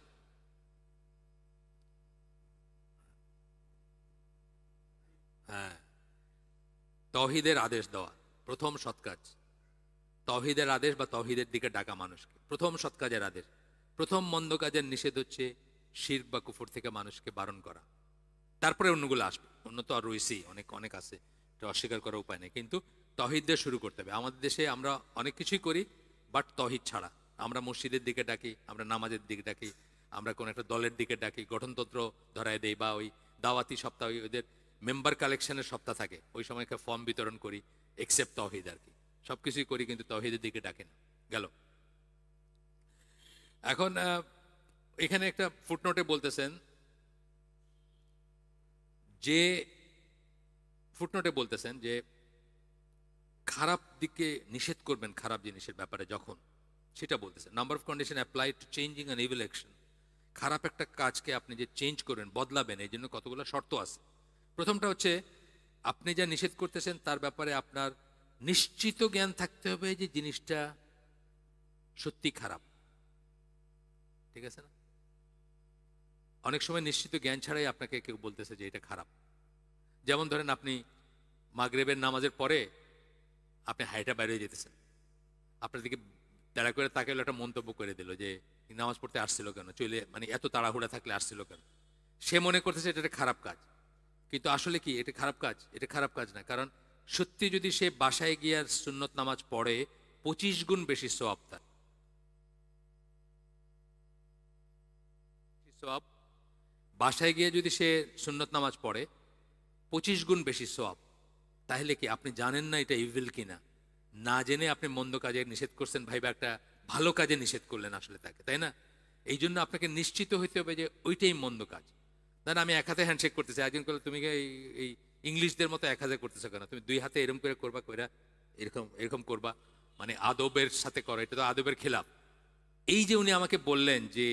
হ্যাঁ, তৌহিদের আদেশ দেওয়া প্রথম সৎ কাজ। তৌহিদের আদেশ বা তৌহিদের দিকে ডাকা মানুষকে, প্রথম সৎ কাজের আদেশ। প্রথম মন্দ কাজের নিষেধ হচ্ছে শিরক বা কুফর থেকে মানুষকে বারণ করা। তারপরে অন্যগুলো আসবে, অন্য তো আর রয়েছেই, অনেক অনেক আছে, এটা অস্বীকার করার উপায় নেই। কিন্তু তৌহিদ দিয়ে শুরু করতে হবে। আমাদের দেশে আমরা অনেক কিছুই করি, বাট তৌহিদ ছাড়া। আমরা মসজিদের দিকে ডাকি, আমরা নামাজের দিকে ডাকি, আমরা কোন একটা দলের দিকে ডাকি, গঠনতন্ত্র ধরায় দেই, বা ওই দাওয়াতি সপ্তাহ, ওদের মেম্বার কালেকশনের সপ্তাহ থাকে, ওই সময় ফর্ম বিতরণ করি, এক্সেপ্ট তৌহিদ আর কি। সবকিছুই করি কিন্তু তৌহিদের দিকে ডাকে না। গেল। এখন এখানে একটা ফুটনোটে বলতেছেন যে খারাপ দিকে নিষেধ করবেন, খারাপ জিনিসের ব্যাপারে যখন, সেটা বলতেছেন number of condition apply to changing an evil action. খারাপ একটা কাজকে আপনি যে চেঞ্জ করবেন, বদলাবেন, এই জন্য কতগুলো শর্ত আছে। প্রথমটা হচ্ছে আপনি যা নিষেধ করতেছেন তার ব্যাপারে আপনার নিশ্চিত জ্ঞান থাকতে হবে যে জিনিসটা সত্যি খারাপ। ঠিক আছে না? অনেক সময় নিশ্চিত জ্ঞান ছাড়াই আপনাকে কেউ বলতেছে যে এটা খারাপ। যেমন ধরেন আপনি মাগরিবের নামাজের পরে আপনি হাইটা বাইরে যেতেছেন, আপনার দিকে তাড়া করে তাকে একটা মন্তব্য করে দিল যে নামাজ পড়তে আসছিল কেন, চলে মানে এত তাড়াহুড়া থাকলে আসছিল কেন। সে মনে করতেছে এটা একটা খারাপ কাজ, কিন্তু আসলে কি এটা খারাপ কাজ? এটা খারাপ কাজ না, কারণ সত্যি যদি সে বাসায় গিয়ে সুন্নত নামাজ পড়ে 25 গুণ বেশি সওয়াব তার। সওয়াব, বাসায় গিয়ে যদি সে সুন্নত নামাজ পড়ে 25 গুণ বেশি সওয়াব। তাহলে কি আপনি জানেন না এটা ইভিল কিনা? না জেনে আপনি মন্দ কাজে নিষেধ করছেন, ভাইবা একটা ভালো কাজে নিষেধ করলেন আসলে তাকে, তাই না? এই জন্য আপনাকে নিশ্চিত হইতে হবে যে ওইটাই মন্দ কাজ। ধরেন আমি এক হাতে হ্যান্ডশেক করতেছি, একজন করলে তুমি এই ইংলিশদের মতো এক হাতে করতেছো কেন? তুমি দুই হাতে এরকম করে করবা, কইরা এরকম এরকম করবা, মানে আদবের সাথে করো, এটা তো আদবের খেলাফ। এই যে উনি আমাকে বললেন যে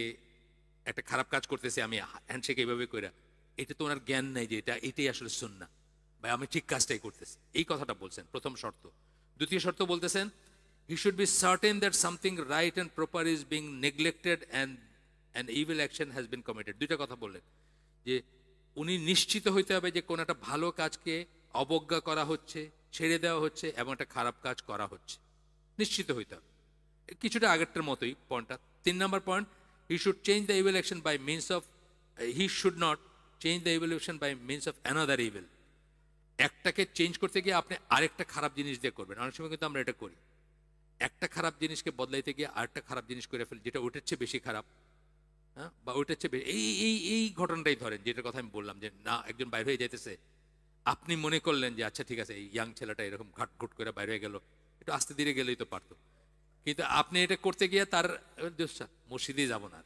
একটা খারাপ কাজ করতেছে আমি হ্যান্ডশেক এইভাবে কইরা, এটা তো ওনার জ্ঞান নেই যে এটাই আসলে সুন্নাহ, ভাই আমি ঠিক কাজটাই করতেছি, এই কথাটা বলছেন প্রথম শর্ত। দ্বিতীয় শর্ত বলতেছেন he should be certain that something right and proper is being neglected and an evil action has been committed। দুইটা কথা বললেন, যে উনি নিশ্চিত হইতে হবে যে কোন একটা ভালো কাজকে অবজ্ঞা করা হচ্ছে, ছেড়ে দেওয়া হচ্ছে, এবং একটা খারাপ কাজ করা হচ্ছে, নিশ্চিত হইতে হবে। কিছুটা আগেরটার মতোই পয়েন্টটা। 3 নম্বর point, he should change the evil action by means of he should not change the evil action by means of another evil। একটাকে চেঞ্জ করতে গিয়ে আপনি আরেকটা খারাপ জিনিস দিয়ে করবেন। অনেক সময় কিন্তু আমরা এটা করি, একটা খারাপ জিনিসকে বদলাইতে গিয়ে আরেকটা খারাপ জিনিস করে ফেলি, যেটা ওটার চেয়ে বেশি খারাপ। হ্যাঁ, বা ওইটার চেয়ে এই এই এই ঘটনাটাই ধরেন, যেটার কথা আমি বললাম, যে না একজন বাইরে হয়ে যাইতেছে, আপনি মনে করলেন যে আচ্ছা ঠিক আছে, এই ইয়াং ছেলেটা এরকম ঘাটঘুট করে বাইরে হয়ে গেল, একটু আস্তে ধীরে গেলেই তো পারতো। কিন্তু আপনি এটা করতে গিয়ে তার মসজিদেই যাব না।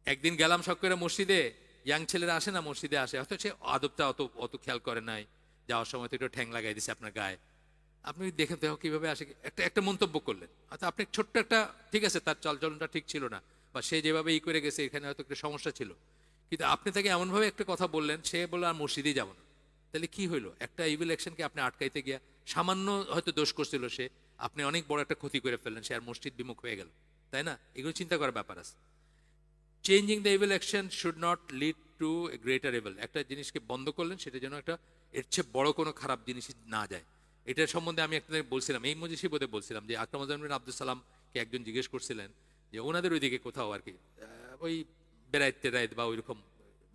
একদিন গেলাম শখ করে মসজিদে, ইয়াং ছেলেরা আসে না, মসজিদে আসে, হয়তো সে আদবটা অত অত খেয়াল করে নাই, যাওয়ার সময় তো একটু ঠ্যাং লাগাই দিছে আপনার গায়ে, আপনি দেখে দেখো কিভাবে আসে, একটা একটা মন্তব্য করলেন। আচ্ছা আপনি ছোট্ট একটা, ঠিক আছে তার চালচলনটা ঠিক ছিল না, বা সে যেভাবে করে গেছে এখানে হয়তো একটা সমস্যা ছিল, কিন্তু আপনি তাকে এমনভাবে একটা কথা বললেন, সে বললো আর মসজিদেই যাব না। তাহলে কি হইলো? একটা ইভিল অ্যাকশনকে আপনি আটকাইতে গিয়া সামান্য হয়তো দোষ করছিল সে, আপনি অনেক বড় একটা ক্ষতি করে ফেললেন, সে আর মসজিদ বিমুখ হয়ে গেল, তাই না? এগুলো চিন্তা করার ব্যাপার আছে। Changing the evil action should not lead to A greater evil. একটা জিনিসকে বন্ধ করলেন, সেটা যেন একটা এর চেয়ে বড় কোনো খারাপ জিনিস না যায়। এটার সম্বন্ধে আমি একটা বলছিলাম, এই মজিসি বোধে বলছিলাম, যে আকরাম বিন আব্দুল সালামকে একজন জিজ্ঞেস করছিলেন যে ওনাদের ওইদিকে কোথাও আর কি ওই বেড়াইত টেরাইত বা ওইরকম,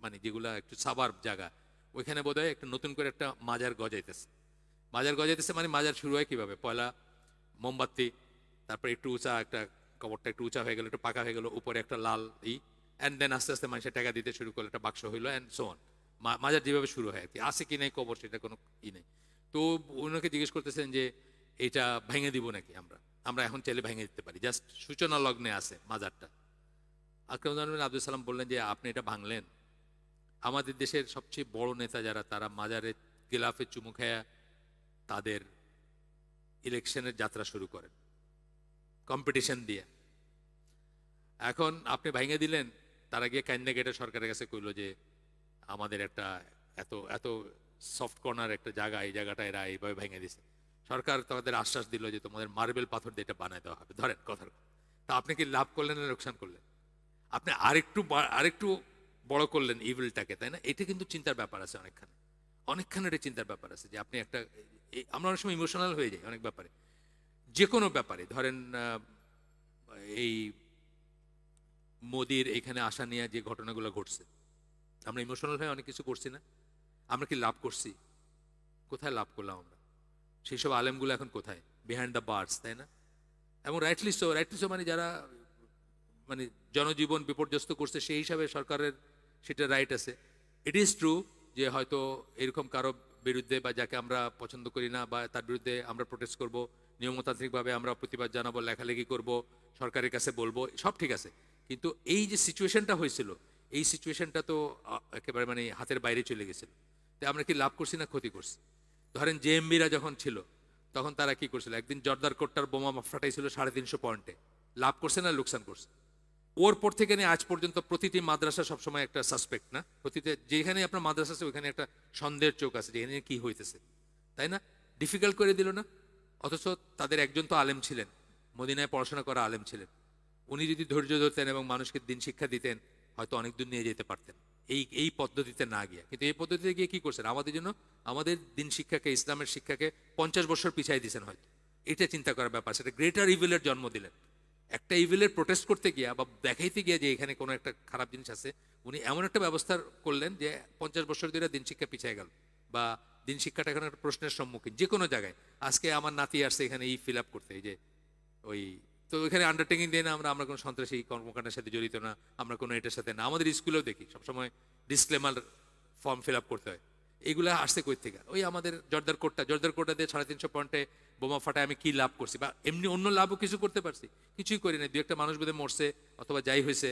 মানে যেগুলো একটু সাবার জায়গা, ওইখানে বোধহয় একটা নতুন করে একটা মাজার গজাইতেছে। মাজার গজাইতেছে মানে মাজার শুরু হয় কিভাবে? পয়লা মোমবাতি, তারপরে একটু উঁচা একটা কবরটা একটু উঁচা হয়ে গেল, একটু পাকা হয়ে গেল, উপরে একটা লাল অ্যান্ড দেন আস্তে আস্তে মানুষের টাকা দিতে শুরু করলো, একটা বাক্স হইলো অ্যান্ড সো অন। মাজার যেভাবে শুরু হয় আর কি, আছে কি নাই কবর সেটা কোনো ই নেই। তো ওনাকে জিজ্ঞেস করতেছেন যে এটা ভেঙে দিব নাকি আমরা, আমরা এখন চাইলে ভেঙে দিতে পারি, জাস্ট সূচনা লগ্নে আছে মাজারটা। আকরামুজ্জামান আব্দুল সালাম বললেন যে আপনি এটা ভাঙলেন, আমাদের দেশের সবচেয়ে বড় নেতা যারা তারা মাজারে গিলাফে চুমু খায়া তাদের ইলেকশনের যাত্রা শুরু করেন কম্পিটিশন দিয়ে। এখন আপনি ভাঙে দিলেন, তারা গিয়ে কান্না গেটে সরকারের কাছে কইলো যে আমাদের একটা এত এত সফট কর্নার একটা জায়গা, এই জায়গাটা এরা এইভাবে ভেঙে দিছে। সরকার তাদের আশ্বাস দিল যে তোমাদের মার্বেল পাথর দিয়ে এটা বানায় দেওয়া হবে, ধরেন কথার। তা আপনি কি লাভ করলেন না লোকসান করলেন? আপনি আরেকটু বড় করলেন ইভিলটাকে, তাই না? এটা কিন্তু চিন্তার ব্যাপার আছে অনেকখানে, অনেকখানে এটা চিন্তার ব্যাপার আছে যে আপনি একটা, আমরা অনেক সময় ইমোশনাল হয়ে যাই অনেক ব্যাপারে, যে কোনো ব্যাপারে। ধরেন এই মোদির এখানে আসা নিয়ে যে ঘটনাগুলো ঘটছে, আমরা ইমোশনাল হয়ে অনেক কিছু করছি না? আমরা কি লাভ করছি? কোথায় লাভ করলাম আমরা? সেই সব আলেমগুলো এখন কোথায়? বিহাইন্ড দ্য বার্স, তাই না? এবং রাইটলি সো মানে যারা মানে জনজীবন বিপর্যস্ত করছে সেই হিসাবে সরকারের সেটা রাইট আছে। ইট ইজ ট্রু যে হয়তো এরকম কারো বিরুদ্ধে বা যাকে আমরা পছন্দ করি না বা তার বিরুদ্ধে আমরা প্রোটেস্ট করব, নিয়মতান্ত্রিকভাবে আমরা প্রতিবাদ জানাবো, লেখালেখি করব, সরকারের কাছে বলবো, সব ঠিক আছে। কিন্তু এই যে সিচুয়েশনটা হয়েছিল, এই সিচুয়েশনটা তো একেবারে মানে হাতের বাইরে চলে গেছিল। তাই আমরা কি লাভ করছি না ক্ষতি করছি? ধরেন জেএমবিরা যখন ছিল তখন তারা কি করছিল, একদিন জর্দার কোট্টার বোমা ফাটাইছিল 350 পয়েন্টে, লাভ করছে না লোকসান করছে? ওর পর থেকে নিয়ে আজ পর্যন্ত প্রতিটি মাদ্রাসা সবসময় একটা সাসপেক্ট না, প্রতিটি যেখানে আপনার মাদ্রাসা আছে ওইখানে একটা সন্দেহের চোখ আছে যে এখানে কি হইতেছে, তাই না? ডিফিকাল্ট করে দিল না? অথচ তাদের একজন তো আলেম ছিলেন, মদিনায় পড়াশোনা করা আলেম ছিলেন, উনি যদি ধৈর্য ধরতেন এবং মানুষকে দিন শিক্ষা দিতেন হয়তো অনেক দূর নিয়ে যেতে পারতেন এই পদ্ধতিতে না গিয়ে। কিন্তু এই পদ্ধতিতে গিয়ে কি করছেন? আমাদের জন্য আমাদের দিন শিক্ষাকে, ইসলামের শিক্ষাকে 50 বছর পিছাই দিয়েছেন হয়তো। এটা চিন্তা করার ব্যাপার, সেটা গ্রেটার ইভিলের জন্ম দিলেন। একটা ইভিলের প্রোটেস্ট করতে গিয়া বা দেখাইতে গিয়া যে এখানে কোনো একটা খারাপ জিনিস আছে, উনি এমন একটা ব্যবস্থা করলেন যে 50 বছর ধরে দিন শিক্ষা পিছিয়ে গেল, বা দিন শিক্ষাটা এখন একটা প্রশ্নের সম্মুখীন যে কোনো জায়গায়। আজকে আমার নাতি আসছে এখানে ফিল আপ করতে, এই যে ওই, তো এখানে আন্ডারটেকিং দিয়ে না আমরা কোনো সন্ত্রাসী কর্মকাণ্ডের সাথে জড়িত না, আমরা কোনো এটার সাথে না। আমাদের স্কুলেও দেখি সবসময় ডিসক্লেমার ফর্ম ফিল আপ করতে হয়। এইগুলো আসছে কই থেকে? ওই আমাদের জর্দার কোটটা দিয়ে 350 পয়েন্টে বোমা ফাটায় আমি কি লাভ করছি? বা এমনি অন্য লাভও কিছু করতে পারছি? কিছুই করি না। দু একটা মানুষ বোধহয় মরছে অথবা যাই হয়েছে,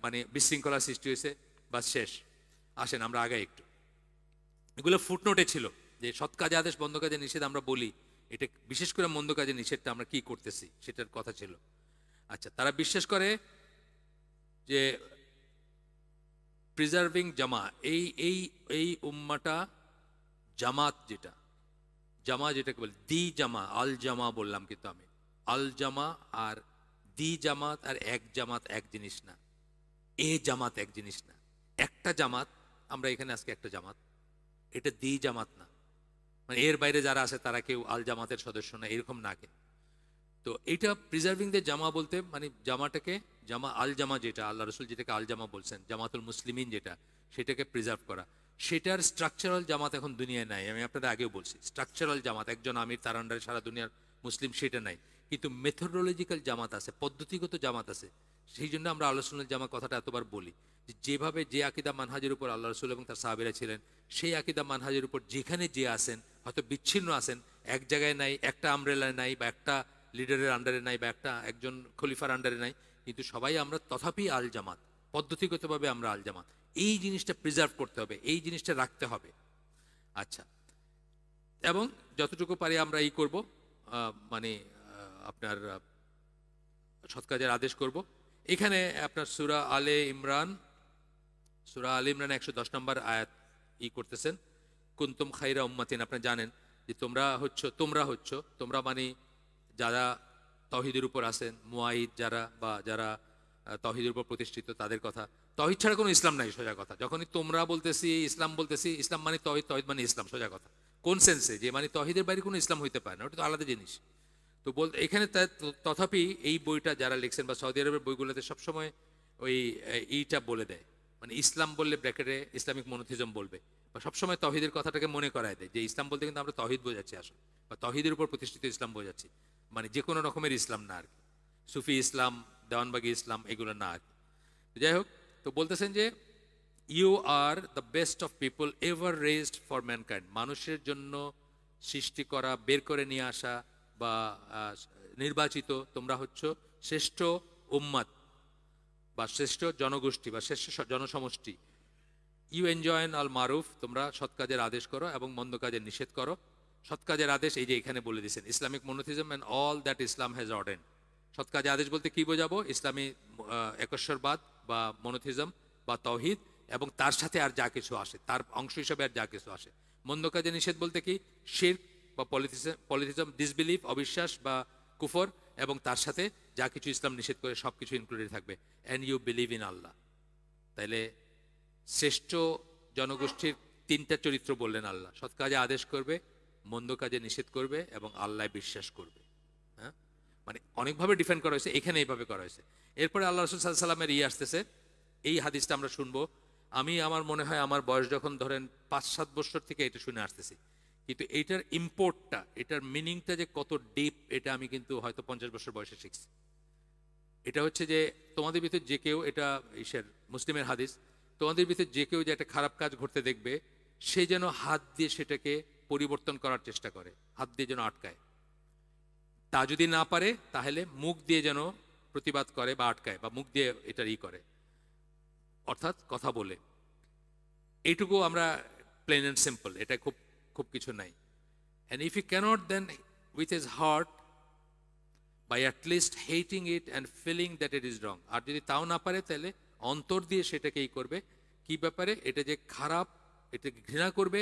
মানে বিশৃঙ্খলা সৃষ্টি হয়েছে, বা শেষ। আসেন আমরা আগে একটু, এগুলো ফুটনোটে ছিল যে সৎ কাজে আদেশ, বন্ধ কাজে নিষেধ আমরা বলি, এটা বিশেষ করে মন্দ কাজে নিষেধটা আমরা কি করতেছি সেটার কথা ছিল। আচ্ছা, তারা বিশ্বাস করে যে প্রিজার্ভিং জামা, এই এই এই উম্মাটা জামাত, যেটাকে বলে দি জামা, আল জামা বললাম, কিন্তু আমি আল জামা আর দি জামাত আর এক জামাত এক জিনিস না, এ জামাত এক জিনিস না। একটা জামাত, আমরা এখানে আজকে একটা জামাত, এটা দি জামাত না। মানে এর বাইরে যারা আছে তারা কেউ আল জামাতের সদস্য না, এরকম না। কে তো এইটা প্রিজার্ভিং দ্য জামা বলতে মানে জামাটাকে, জামা আল জামা যেটা আল্লাহ রসুল যেটাকে আল জামা বলছেন, জামাতুল মুসলিমিন যেটা, সেটাকে প্রিজার্ভ করা। সেটার স্ট্রাকচারাল জামাত এখন দুনিয়ায় নাই। আমি আপনাদের আগেও বলছি, স্ট্রাকচারাল জামাত একজন আমির তার আন্ডারে সারা দুনিয়ার মুসলিম, সেটা নাই। কিন্তু মেথোডোলজিক্যাল জামাত আছে, পদ্ধতিগত জামাত আছে। সেই জন্য আমরা আল্লাহ রসুলের জামা কথাটা এতবার বলি, যে যেভাবে যে আকিদা মানহাজের উপর আল্লাহ রসুল এবং তার সাহাবীরা ছিলেন, সেই আকিদা মানহাজের উপর যেখানে যে আসেন, হয়তো বিচ্ছিন্ন আসেন, এক জায়গায় নাই, একটা আমব্রেলায় নাই, বা একটা লিডারের আন্ডারে নাই, বা একজন খলিফার আন্ডারে নাই, কিন্তু সবাই আমরা তথাপি আল জামাত, পদ্ধতিগতভাবে আমরা আল জামাত। এই জিনিসটা প্রিজার্ভ করতে হবে, এই জিনিসটা রাখতে হবে। আচ্ছা, এবং যতটুকু পারি আমরা করব, মানে আপনার সৎ কাজের আদেশ করব। এখানে আপনার সূরা আলে ইমরান 110 নম্বর আয়াত করতেছেন, কুনতুম খাইরা উম্মাতিন। আপনারা জানেন যে তোমরা মানে যারা তৌহিদের উপর আছেন, মুয়াহিদ যারা, বা যারা তৌহিদের উপর প্রতিষ্ঠিত, তাদের কথা। তৌহিদ ছাড়া কোনো ইসলাম নাই, সোজা কথা। যখনই তোমরা বলতেছি, ইসলাম বলতেছি, ইসলাম মানে তৌহিদ, তৌহিদ মানে ইসলাম, সোজা কথা। কোন সেন্সে? যে মানে তৌহিদের বাইরে কোনো ইসলাম হইতে পারে না, ওটা তো আলাদা জিনিস। তো এখানে তথাপি এই বইটা যারা লিখছেন, বা সৌদি আরবের বইগুলোতে সবসময় ওই এইটা বলে দেয়, মানে ইসলাম বললে ব্র্যাকেটে ইসলামিক মনোথিজম বলবে, বা সবসময় তৌহিদের কথাটাকে মনে করায় দেয় যে ইসলাম বলতে কিন্তু আমরা তৌহিদ বোঝাচ্ছি আসলে, বা তৌহিদের উপর প্রতিষ্ঠিত ইসলাম বোঝাচ্ছি, মানে যে কোনো রকমের ইসলাম না আর কি, সুফি ইসলাম, দেওয়ানবাগি ইসলাম, এগুলো না আর কি। যাই হোক, তো বলতেছেন যে you are the best of people ever raised for mankind, মানুষের জন্য সৃষ্টি করা, বের করে নিয়ে আসা বা নির্বাচিত, তোমরা হচ্ছ শ্রেষ্ঠ উম্মাত বা শ্রেষ্ঠ জনগোষ্ঠী বা শ্রেষ্ঠ জনসমষ্টি। ইউ এনজয়েন আল মারুফ, তোমরা সৎ কাজের আদেশ করো এবং মন্দ কাজের নিষেধ করো। সৎ কাজের আদেশ এই যে এখানে বলে দিয়েছেন, Islamic monotheism and all that Islam has ordained. সৎ কাজে আদেশ বলতে কি বোঝাবো? ইসলামী একশ্বরবাদ বা মনোথিজম বা তৌহিদ, এবং তার সাথে আর যা কিছু আসে, তার অংশ হিসেবে আর যা কিছু আসে। মন্দ কাজে নিষেধ বলতে কি? শিরক বা পলিথিজম, ডিসবিলিভ, অবিশ্বাস বা কুফর, এবং তার সাথে যা কিছু ইসলাম নিষেধ করে সব কিছু ইনক্লুডেড থাকবে। অ্যান্ড ইউ বিলিভ ইন আল্লাহ। তাইলে শ্রেষ্ঠ জনগোষ্ঠীর তিনটা চরিত্র বললেন আল্লাহ: সৎ কাজে আদেশ করবে, মন্দ কাজে নিষেধ করবে এবং আল্লাহ বিশ্বাস করবে। হ্যাঁ, মানে অনেকভাবে ডিফেন্ড করা হয়েছে, এখানে এইভাবে করা হয়েছে। এরপরে আল্লাহ রাসূল সাল্লাল্লাহু আলাইহি ওয়াসাল্লামের আসতেছে, এই হাদিসটা আমরা শুনবো। আমার মনে হয় আমার বয়স যখন ধরেন 5-7 বছর থেকে এটা শুনে আসতেছি, কিন্তু এইটার ইম্পোর্টটা, এটার মিনিংটা যে কত ডিপ, এটা আমি কিন্তু হয়তো 50 বছর বয়সে শিখছি। এটা হচ্ছে যে তোমাদের ভিতর যে কেউ, এটা ঈশের মুসলিমের হাদিস, তোমাদের ভিতর যে কেউ যে একটা খারাপ কাজ ঘটতে দেখবে, সে যেন হাত দিয়ে সেটাকে পরিবর্তন করার চেষ্টা করে, হাত দিয়ে যেন আটকায়। তা যদি না পারে তাহলে মুখ দিয়ে যেন প্রতিবাদ করে বা আটকায়, বা মুখ দিয়ে এটার করে, অর্থাৎ কথা বলে। এইটুকু আমরা প্লেন অ্যান্ড সিম্পল, এটা খুব খুব কিছু নাই। And if you cannot then with his heart by at least hating it and feeling that it is wrong। আর যদি তাও না পারে তাহলে অন্তর দিয়ে সেটাকেই করবে। কি ব্যাপারে? এটা যে খারাপ, এটাকে ঘৃণা করবে,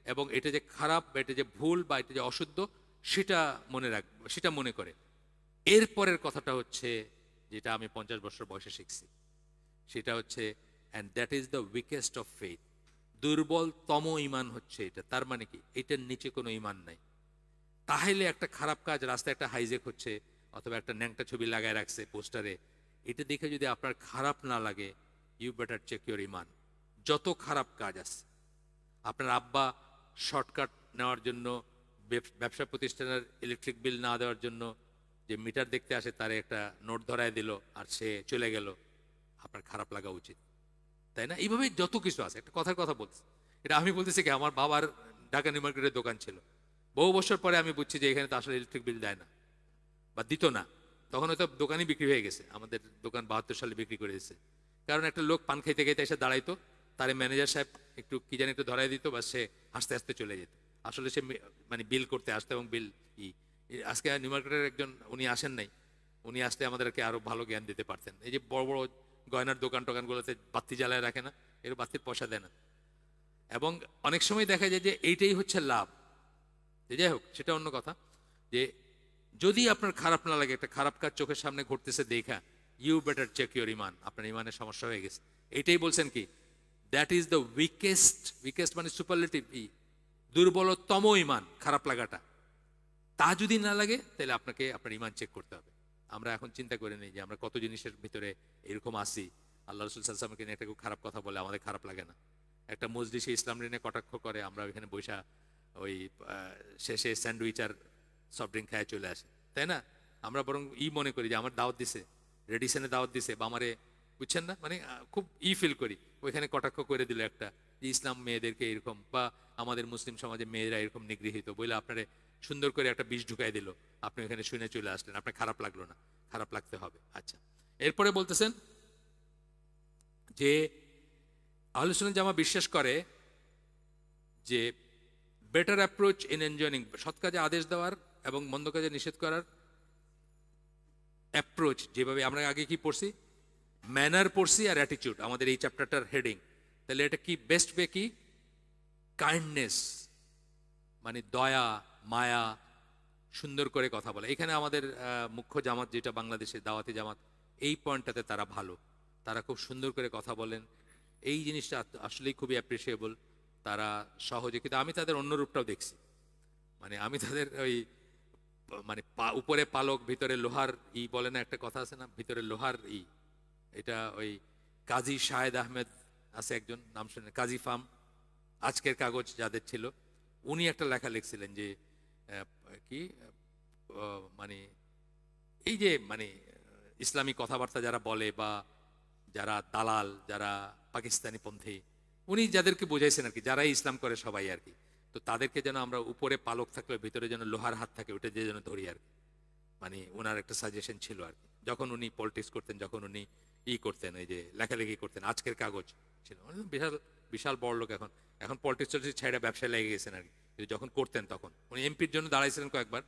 এবং এটা যে খারাপ বা এটা যে ভুল বা এটা যে অশুদ্ধ, সেটা মনে রাখবে, সেটা মনে করে। এরপরের কথাটা হচ্ছে যেটা আমি 50 বছর বয়সে শিখছি, সেটা হচ্ছে and that is the weakest of faith. দুর্বলতম ঈমান হচ্ছে এটা। তার মানে কি? এটার নিচে কোনো ঈমান নাই। তাহলে একটা খারাপ কাজ, রাস্তায় একটা হাইজেক হচ্ছে অথবা একটা ন্যাংটা ছবি লাগায় রাখছে পোস্টারে, এটা দেখে যদি আপনার খারাপ না লাগে, ইউ বেটার চেক ইউর ইমান। যত খারাপ কাজ আছে, আপনার আব্বা শর্টকাট নেওয়ার জন্য, ব্যবসা প্রতিষ্ঠানের ইলেকট্রিক বিল না দেওয়ার জন্য যে মিটার দেখতে আসে তারে একটা নোট ধরায় দিল আর সে চলে গেল, আপনার খারাপ লাগা উচিত, তাই না? এইভাবে যত কিছু আছে। একটা কথার কথা বলছি, এটা আমি বলতেছি কি, আমার বাবার ঢাকা নিউ মার্কেটের দোকান ছিল। বহু বছর পরে আমি বুঝছি যে এখানে তো আসলে ইলেকট্রিক বিল দেয় না বা দিত না। তখন হয়তো দোকানই বিক্রি হয়ে গেছে, আমাদের দোকান 72 সালে বিক্রি করে দিয়েছে। কারণ একটা লোক পান খাইতে খাইতে এসে দাঁড়াইতো, তারে ম্যানেজার সাহেব একটু কি জানি একটু ধরাই দিত, বা সে হাসতে হাসতে চলে যেত। আসলে সে মানে বিল করতে আসতো, এবং বিল আজকে নিউ মার্কেটের একজন উনি আসেন নাই, উনি আসলে আমাদেরকে আরো ভালো জ্ঞান দিতে পারতেন। এই যে বড় বড় গয়নার দোকান টোকানগুলোতে বাতি জ্বালায় রাখে না, এর বাতির পয়সা দেয় না। এবং অনেক সময় দেখা যায় যে এইটাই হচ্ছে লাভ। যাই হোক, সেটা অন্য কথা। যে যদি আপনার খারাপ না লাগে, একটা খারাপ কাজ চোখের সামনে ঘটতেছে দেখা, ইউ বেটার চেক ইউর ইমান, আপনার ইমানের সমস্যা হয়ে গেছে। এইটাই বলছেন কি, that is the weakest, weakest মানে সুপারলেটিভ, দুর্বলতম ইমান, খারাপ লাগাটা। তা যদি না লাগে তাহলে আপনাকে আপনার ইমান চেক করতে হবে। আমরা এখন চিন্তা করে নিই যে আমরা কত জিনিসের ভিতরে এরকম আসি, আল্লাহ রসুল সাল্লাল্লাহু আলাইহি ওয়াসাল্লামকে নিয়ে একটা খুব খারাপ কথা বলে, আমাদের খারাপ লাগে না। একটা মজলিসে ইসলাম নিয়ে কটাক্ষ করে, আমরা ওইখানে বৈশা ওই শেষে স্যান্ডউইচ আর সফট ড্রিঙ্ক খায় চলে আসে, তাই না? আমরা বরং মনে করি যে আমার দাওয়াত দিছে, রেডিসনে দাওয়াত দিছে, বা আমারে, বুঝছেন না, মানে খুব ফিল করি। ওইখানে কটাক্ষ করে দিল একটা, যে ইসলাম মেয়েদেরকে এরকম, বা আমাদের মুসলিম সমাজে মেয়েরা এরকম নিগৃহীত বলে আপনারে সুন্দর করে একটা বিষ ঢুকাই দিল, আপনি ওখানে শুনে চলে আসলেন, আপনার খারাপ লাগলো না? খারাপ লাগতে হবে। আচ্ছা, এরপরে বলতেছেন যে আহলে সুন্নাত জামাত বিশ্বাস করে যে বেটার অ্যাপ্রোচ ইন এনজয়িং, সৎ কাজে আদেশ দেওয়ার এবং মন্দ কাজে নিষেধ করার অ্যাপ্রোচ, যেভাবে আমরা আগে কি পড়ছি, ম্যানার পড়ছি আর অ্যাটিটিউড, আমাদের এই চ্যাপ্টারটার হেডিং। তাহলে এটা কি বেস্ট বে? কি? কাইন্ডনেস, মানে দয়া, মায়া, সুন্দর করে কথা বলা। এখানে আমাদের মুখ্য জামাত যেটা বাংলাদেশে দাওয়াতি জামাত, এই পয়েন্টটাতে তারা ভালো, তারা খুব সুন্দর করে কথা বলেন। এই জিনিসটা আসলেই খুবই অ্যাপ্রিসিয়েবল। তারা সহজে, কিন্তু আমি তাদের অন্য রূপটাও দেখছি। মানে আমি তাদের ওই মানে উপরে পালক ভিতরে লোহার বলে না, একটা কথা আছে না, ভিতরে লোহার এটা ওই কাজী শাহেদ আহমেদ আছে একজন, নাম শুনে, কাজী ফার্ম, আজকের কাগজ যাদের ছিল, উনি একটা লেখা লিখছিলেন যে কি মানে এই যে মানে ইসলামী কথাবার্তা যারা বলে বা যারা দালাল, যারা পাকিস্তানি পন্থী, উনি যাদেরকে বোঝাইছেন আর কি, যারাই ইসলাম করে সবাই আর কি, তো তাদেরকে যেন আমরা উপরে পালক থাকলে ভিতরে যেন লোহার হাত থাকে, ওটা যে যেন ধরি আর কি, মানে ওনার একটা সাজেশন ছিল আর কি, যখন উনি পলিটিক্স করতেন, যখন উনি করতেন, এই যে লেখালেখি করতেন, আজকের কাগজ ছিল, উনি বিশাল বিশাল বড় লোক। এখন এখন পলিটিক্স চলছে, ছেড়ে ব্যবসায় লেগে গেছেন আর কি, কিন্তু যখন করতেন তখন উনি এমপির জন্য দাঁড়াইছিলেন কয়েকবার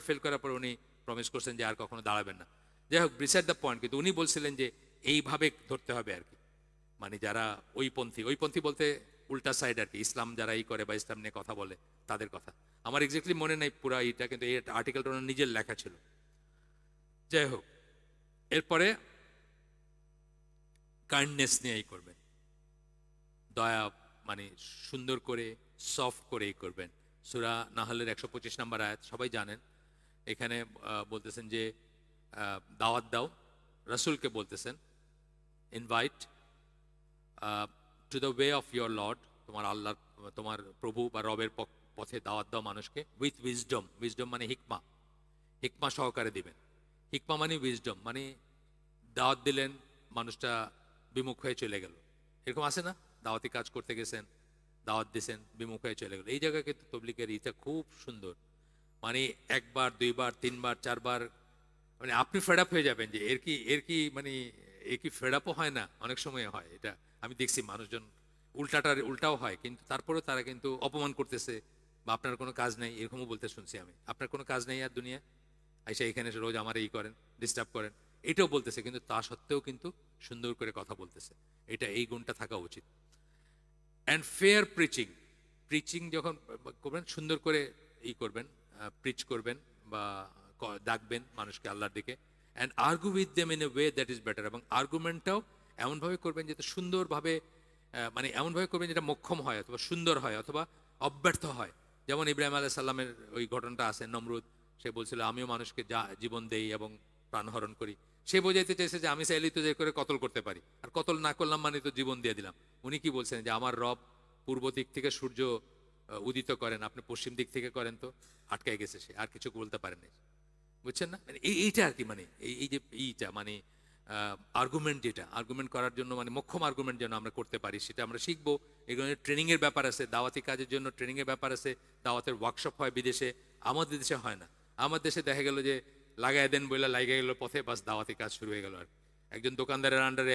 ফেল করার পর উনি প্রমিস করছেন যে আর কখনো দাঁড়াবেন না। যাই হোক, বিসাইড দ্য পয়েন্ট, কিন্তু উনি বলছিলেন যে এইভাবে ধরতে হবে আর কি, মানে যারা ওই পন্থী বলতে উল্টা সাইড আর কি, ইসলাম যারা করে বা ইসলাম নিয়ে কথা বলে তাদের কথা। আমার এক্স্যাক্টলি মনে নাই পুরো এইটা, কিন্তু এই আর্টিকেলটা ওনার নিজের লেখা ছিল। যাই হোক, এরপরে কাইন্ডনেস নিয়েই করবেন, দয়া, মানে সুন্দর করে সফট করেই করবেন। সূরা নাহলের 125 নম্বর আয়াত সবাই জানেন। এখানে বলতেছেন যে দাওয়াত দাও, রাসূলকে বলতেছেন, invite to the way of your Lord, তোমার আল্লাহ, তোমার প্রভু বা রবের পথে দাওয়াত দাও মানুষকে, উইথ উইজডম। উইজডম মানে হিকমা, হিকমা সহকারে দিবেন। হিকমা মানে উইজডম, মানে দাওয়াত দিলেন, মানুষটা বিমুখ হয়ে চলে গেল, এরকম আছে না? দাওয়াতি কাজ করতে গেছেন, দাওয়াত দিয়েছেন, বিমুখ হয়ে চলে গেল। এই জায়গায় কিন্তু তবলিগের ইটা খুব সুন্দর, মানে একবার, দুইবার, তিনবার, চারবার, মানে আপনি ফেড আপ হয়ে যাবেন যে মানে এর কি ফেড আপও হয় না, অনেক সময় হয় এটা। আমি দেখছি মানুষজন উল্টাও হয়, কিন্তু তারপরেও তারা কিন্তু অপমান করতেছে, বা আপনার কোনো কাজ নেই, এরকমও বলতে শুনছি আমি, আপনার কোনো কাজ নেই আর দুনিয়া, আইসা এখানে রোজ আমার এই করেন, ডিস্টার্ব করেন, এটাও বলতেছে, কিন্তু তা সত্ত্বেও কিন্তু সুন্দর করে কথা বলতেছে। এটা, এই গুণটা থাকা উচিত। অ্যান্ড ফেয়ার প্রিচিং যখন করবেন, সুন্দর করে করবেন, প্রিচ করবেন বা ডাকবেন মানুষকে আল্লাহর দিকে। And argue with them in a way that is better, এবং আর্গুমেন্টটাও এমনভাবে করবেন যেটা সুন্দরভাবে, মানে এমনভাবে করবেন যেটা মোক্ষম হয়, অথবা সুন্দর হয়, অথবা অব্যর্থ হয়। যেমন ইব্রাহিম আলাইহিস সালামের ওই ঘটনাটা আছে, নমরুদ, সে বলছিল আমিও মানুষকে জীবন দেই এবং প্রাণহরণ করি। সে বোঝাইতে চাইছে যে আমি চাইলেই তো যে করে কতল করতে পারি, আর কতল না করলাম মানে তো জীবন দিয়ে দিলাম। উনি কি বলছেন যে আমার রব পূর্ব দিক থেকে সূর্য উদিত করেন, আপনি পশ্চিম দিক থেকে করেন, তো আটকায় গেছে, সে আর কিছু বলতে পারেন না। বুঝছেন না? মানে এইটা আর কি, মানে এই যে এইটা মানে আর্গুমেন্ট, যেটা আর্গুমেন্ট করার জন্য, মানে মোক্ষম আর্গুমেন্ট যেন আমরা করতে পারি, সেটা আমরা শিখবো। এগুলো ট্রেনিংয়ের ব্যাপার আছে, দাওয়াতি কাজের জন্য ট্রেনিংয়ের ব্যাপার আছে। দাওয়াতের ওয়ার্কশপ হয় বিদেশে, আমাদের দেশে হয় না। আমার দেশে দেখা গেল যে লাগাই দেন বইলা লাগাই গেল পথে, বাস দাওয়াতি কাজ শুরু হয়ে গেল। আর একজন দোকানদারের আন্ডারে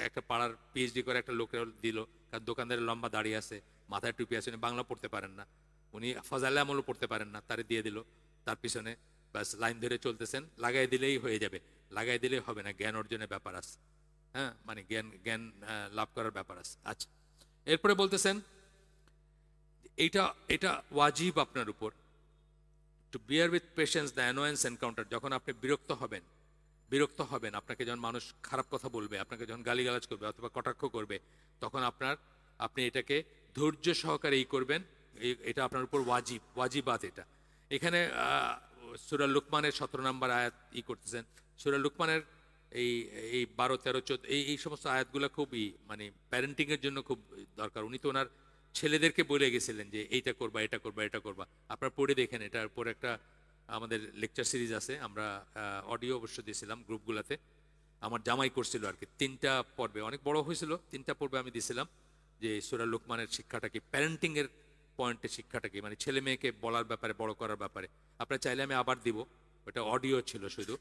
একটা পাড়ার পিএইচডি করে একটা লোকের দিল, কারণ দোকানদারের লম্বা দাড়ি আছে, মাথায় টুপি আছে, উনি বাংলা পড়তে পারেন না, উনি ফজালে আমলও পড়তে পারেন না, তারে দিয়ে দিল, তার পিছনে ব্যাস লাইন ধরে চলতেছেন, লাগাই দিলেই হয়ে যাবে। লাগাই দিলেই হবে না, জ্ঞান অর্জনের ব্যাপার আছে, হ্যাঁ, মানে জ্ঞান লাভ করার ব্যাপার আছে। আচ্ছা, এরপরে বলতেছেন এটা এটা ওয়াজিব আপনার উপর, to bear with patience the annoyance encounter. যখন আপনি বিরক্ত হবেন, আপনাকে যখন মানুষ খারাপ কথা বলবে, আপনাকে যখন গালিগালাজ করবে অথবা কটাক্ষ করবে, তখন আপনি এটাকে ধৈর্য সহকারে করবেন। এটা আপনার উপর ওয়াজিবাত এটা। এখানে সূরা লুকমানের 17 নম্বর আয়াত করতেছেন। সূরা লুকমানের এই 12, 13, 14 এই সমস্ত আয়াতগুলো খুবই, মানে প্যারেন্টিং এর জন্য খুব দরকার। উনি তো ওনার ছেলেদেরকে বলে গেছিলেন যে এইটা করবা, এটা করবা, এটা করবা। আপনারা পড়ে দেখেন, এটার উপর একটা আমাদের লেকচার সিরিজ আছে, আমরা অডিও অবশ্য দিয়েছিলাম গ্রুপগুলোতে। আমার জামাই করছিল আর কি, 3টা পর্বে, অনেক বড় হয়েছিল, 3টা পর্বে আমি দিয়েছিলাম যে সূরা লুকমানের শিক্ষাটা কি, প্যারেন্টিং এর পয়েন্টে শিক্ষাটা কি, মানে ছেলে মেয়েকে বলার ব্যাপারে, বড় করার ব্যাপারে। আপনারা চাইলে আমি আবার দিব, ওটা অডিও ছিল, শুধু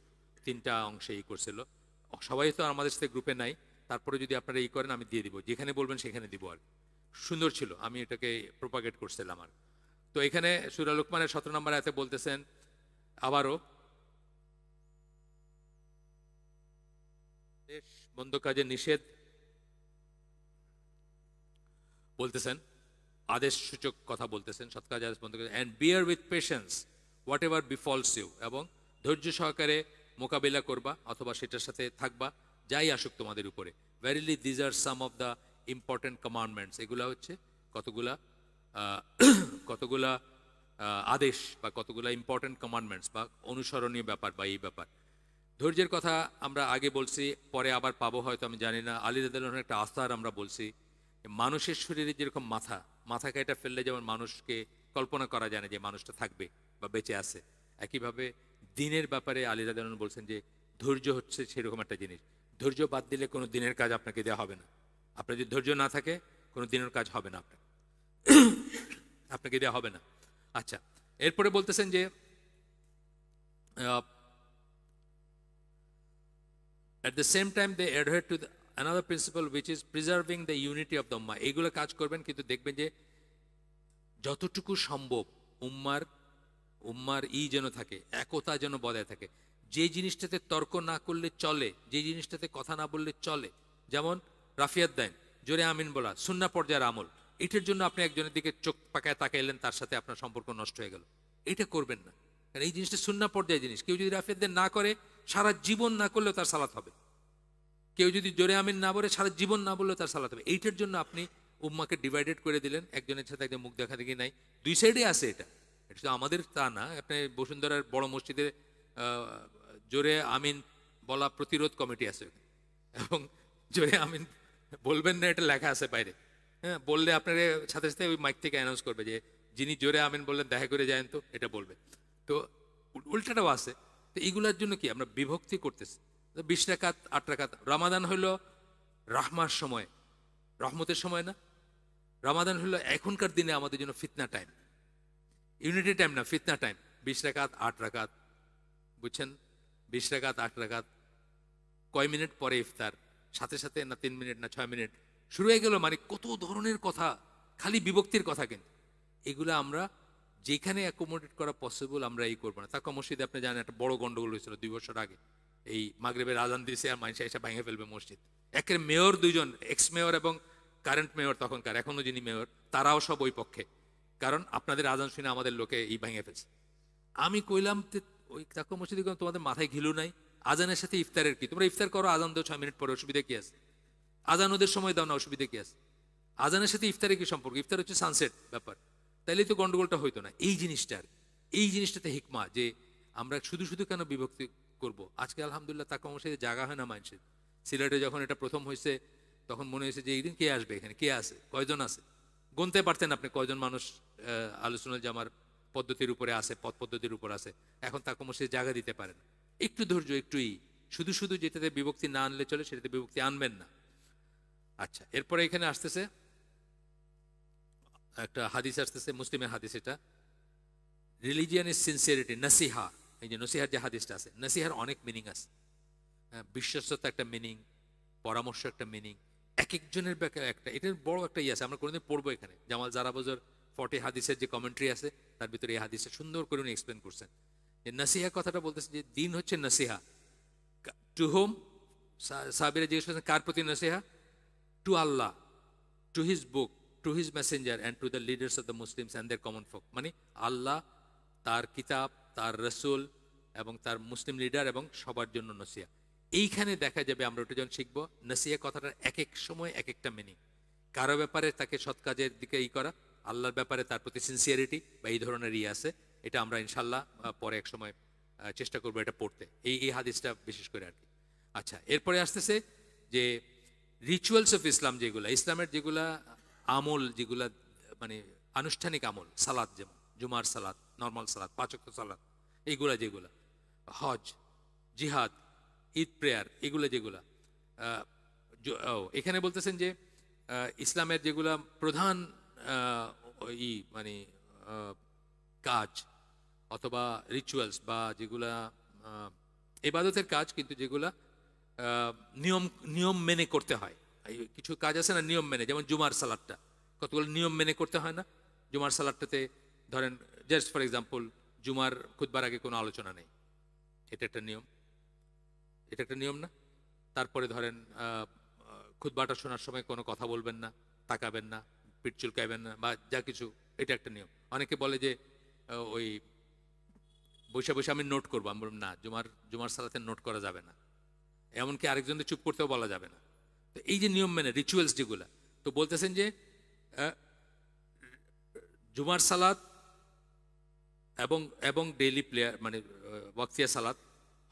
3টা অংশে করছিল। সবাই তো আমাদের সাথে গ্রুপে নাই, তারপরে যদি আপনারা করেন আমি দিয়ে দিব, যেখানে বলবেন সেখানে দিব। আর সুন্দর ছিল, আমি এটাকে প্রোপাগেট করছিলাম। আর তো এখানে সূরা লুকমানের 17 নম্বর আয়াতে বলতেছেন আবারও, মন্দ কাজে নিষেধ বলতেছেন, আদেশ সূচক কথা বলতেছেন, সৎ কাজ আদেশ বন্ধ করে, and bear with patience whatever befalls you, এবং ধৈর্য সহকারে মোকাবিলা করবা অথবা সেটার সাথে থাকবা যাই আসুক তোমাদের উপরে। Verily these are some of the important commandments. এগুলা হচ্ছে কতগুলা আদেশ বা কতগুলা ইম্পর্টেন্ট কমান্ডমেন্টস বা অনুসরণীয় ব্যাপার বা এই ব্যাপার। ধৈর্যের কথা আমরা আগে বলছি, পরে আবার পাবো হয়তো, আমি জানি না। আলী রাদিয়াল্লাহু আনহু একটা আসার আমরা বলছি, মানুষের শরীরে যেরকম মাথা কেটে ফেললে যেমন মানুষকে কল্পনা করা যায় না যে মানুষটা থাকবে বা বেঁচে আছে, একইভাবে দিনের ব্যাপারে আলী রাদিয়াল্লাহু আনহু বলছেন যে ধৈর্য হচ্ছে সেরকম একটা জিনিস। ধৈর্য বাদ দিলে কোনো দিনের কাজ আপনাকে দেওয়া হবে না। আপনার যদি ধৈর্য না থাকে কোনো দিনের কাজ হবে না, আপনাকে দেওয়া হবে না। আচ্ছা, এরপরে বলতেছেন যে at the same time they adhere to another principle which is preserving the unity of the ummah. এইগুলো কাজ করবেন, কিন্তু দেখবেন যে যতটুকু সম্ভব উম্মার যেন থাকে, একতা যেন বজায় থাকে। যে জিনিসটাতে তর্ক না করলে চলে, যে জিনিসটাতে কথা না বললে চলে, যেমন রাফিয়াত দাইন, জোরে আমিন বলা, সুন্নাহ পর্যায়ের আমল, এটার জন্য আপনি একজনের দিকে চোখ পাকায় তাকাইলেন, তার সাথে আপনার সম্পর্ক নষ্ট হয়ে গেল, এটা করবেন না। কারণ এই জিনিসটা সুন্নাহ পর্যায়ের জিনিস। কেউ যদি রাফিয়াত দাইন না করে, সারা জীবন না করলেও তার সালাত হবে। কেউ যদি জোরে আমিন না বলে, সারা জীবন না বললেও তার সালাত হবে। এইটার জন্য আপনি উম্মাকে ডিভাইডেড করে দিলেন, একজনের সাথে একজন মুখ দেখা দেখি নাই, দুই সাইডে আছে। এটা শুধু আমাদের তা না। আপনি বসুন্ধরার বড় মসজিদে জোরে আমিন বলা প্রতিরোধ কমিটি আছে, এবং জোরে আমিন বলবেন না এটা লেখা আছে বাইরে। হ্যাঁ, বললে আপনাকে সাথে সাথে ওই মাইক থেকে অ্যানাউন্স করবে যে যিনি জোরে আমিন বললেন দেখা করে যায়েন, তো এটা বলবে। তো উল্টাটাও আছে। তো এইগুলোর জন্য কি আমরা বিভক্তি করতেছি? 20 রাকাত 8 রাকাত। রমাদান হলো রাহমার সময়, রহমতের সময় না? রমাদান হলো এখনকার দিনে আমাদের জন্য ফিতনা টাইম, ইউনিটি টাইম না, ফিতনা টাইম। 20 রাকাত 8 রাকাত, বুঝছেন? 20 রাকাত 8 রাকাত, কয় মিনিট পরে ইফতার, সাথে সাথে না 3 মিনিট না 6 মিনিট শুরু হয়ে গেল। মানে কত ধরনের কথা, খালি বিভক্তির কথা। কিন্তু এগুলো আমরা যেখানে অ্যাকোমোডেট করা পসিবল আমরা এই করবো না। তারপর মসজিদে আপনি জানেন একটা বড় গন্ডগোল হয়েছিল 2 বছর আগে। এই মাগরিবের আজান দিয়েছে আর মানুষ এসে ভেঙে ফেলবে মসজিদ। একের মেয়র 2 জন, এক্স মেয়র এবং কারেন্ট মেয়র তখনকার, এখনো যিনি মেয়র, তারাও সব ওই পক্ষে। কারণ আপনাদের আজান শুনে আমাদের লোকে ভেঙে ফেলছে। আমি কইলাম ওই তাকওয়া মসজিদে, তোমাদের মাথায় ঘিলু নাই? আজানের সাথে ইফতারের কি? তোমরা ইফতার করো, আজান দাও 6 মিনিট পরে, অসুবিধা কি আছে? আজান ওদের সময় দাও না, অসুবিধা কি আছে? আজানের সাথে ইফতারের কি সম্পর্ক? ইফতার হচ্ছে সানসেট ব্যাপার। তাইলেই তো গন্ডগোলটা হইতো না। এই জিনিসটাতে হিকমা, যে আমরা শুধু শুধু কেন বিভক্তি করব। আজকে আলহামদুলিল্লাহ তাকওয়া মসজিদে জায়গা হয় না মানুষের। সিলেটে যখন এটা প্রথম হয়েছে তখন মনে হয়েছে যে এইদিন কে আসবে, এখানে কে আছে, কয়জন আছে, গুনতে পারতেন আপনি কয়জন মানুষ আলোচনাল জামার পদ্ধতির উপরে আছে, পথ পদ্ধতির উপর আছে। এখন তাকওয়া মসজিদে জায়গা দিতে পারেন। একটু ধৈর্য, শুধু শুধু যেটাতে বিভক্তি না আনলে চলে সেটাতে বিভক্তি আনবেন না। আচ্ছা, এরপরে এখানে আসতেছে একটা হাদিস আসতেছে, মুসলিমের হাদিস। এটা রিলিজিয়ান ইজ সিনসিয়ারিটি, নাসিহা। এই যে নসিহার যে হাদিসটা আছে, নসিহার অনেক মিনিং আছে। বিশ্বস্ততা একটা মিনিং, পরামর্শ একটা মিনিং, এক একজনের একটা, এটার বড় একটা আছে। আমরা কোনোদিন পড়বো এখানে। জামাল জারাবজর 40 হাদিসের যে কমেন্ট্রি আছে তার ভিতরে এই হাদিসটা সুন্দর করে উনি এক্সপ্লেন করছেন। যে নাসিহা কথাটা বলতেছে যে দিন হচ্ছে নাসিহা। Two home? সাহাবীরা জিজ্ঞেস করছেন কার প্রতি নাসিহা? To Allah, to his book, to his messenger and to the leaders of the Muslims and their common folk. মানে আল্লাহ, তার কিতাব, তার রসুল এবং তার মুসলিম লিডার এবং সবার জন্য নসিহা। এইখানে দেখা যাবে আমরা ওটা যখন শিখবো, নসিহা কথাটার এক এক সময় এক একটা মিনিং। কারো ব্যাপারে তাকে সৎ কাজের দিকে করা, আল্লাহর ব্যাপারে তার প্রতি সিনসিয়ারিটি বা এই ধরনের আছে। এটা আমরা ইনশাল্লাহ পরে এক সময় চেষ্টা করবো এটা পড়তে, এই হাদিসটা বিশেষ করে আর কি। আচ্ছা, এরপরে আসতেছে যে রিচুয়ালস অফ ইসলাম, যেগুলা ইসলামের যেগুলা আমল, যেগুলা মানে আনুষ্ঠানিক আমল, সালাত, যেমন জুমার সালাত, নর্মাল সালাত, 5 ওয়াক্ত সালাত, এইগুলা যেগুলা, হজ, জিহাদ, ঈদ প্রেয়ার, এগুলো যেগুলা এখানে বলতেছেন যে ইসলামের যেগুলা প্রধান মানে কাজ অথবা রিচুয়ালস বা যেগুলা ইবাদতের কাজ, কিন্তু যেগুলা নিয়ম মেনে করতে হয়। কিছু কাজ আছে না নিয়ম মেনে, যেমন জুমার সালাদটা কতগুলো নিয়ম মেনে করতে হয় না? জুমার সালাদটাতে ধরেন জাস্ট ফর এক্সাম্পল, জুমার খুতবার আগে কোনো আলোচনা নেই, এটা একটা নিয়ম, এটা একটা নিয়ম না? তারপরে ধরেন খুতবাটা শোনার সময় কোনো কথা বলবেন না, তাকাবেন না, পিঠ চুলকাইবেন না, বা যা কিছু, এটা একটা নিয়ম। অনেকে বলে যে ওই বসে বসে আমি নোট করবো। আমি বললাম না, জুমার সালাতে নোট করা যাবে না, এমনকি আরেকজনদের চুপ করতেও বলা যাবে না। তো এই যে নিয়ম মেনে রিচুয়ালস যেগুলা, তো বলতেছেন যে জুমার সালাত এবং ডেইলি প্রেয়ার মানে ওয়াক্তিয়া সালাত,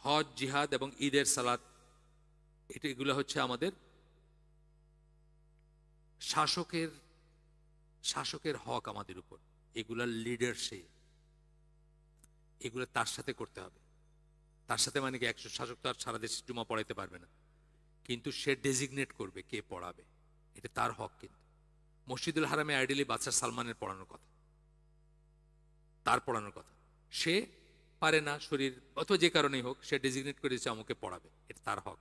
হজ, জিহাদ এবং ঈদের সালাত, এগুলো হচ্ছে আমাদের শাসকের হক আমাদের উপর। এগুলার লিডারশিপ, এগুলো তার সাথে করতে হবে। তার সাথে মানে কি, শাসক তো আর সারা দেশে জুমা পড়াইতে পারবে না। কিন্তু সে ডেজিগনেট করবে কে পড়াবে, এটা তার হক। কিন্তু মসজিদুল হারামে আইডিয়ালি বাদশাহ সালমানের পড়ানোর কথা, তার পড়ানোর কথা, সে পারে না শরীর অথবা যে কারণেই হোক, সে ডেজিগনেট করে দিচ্ছে আমাকে পড়াবে, এটা তার হক।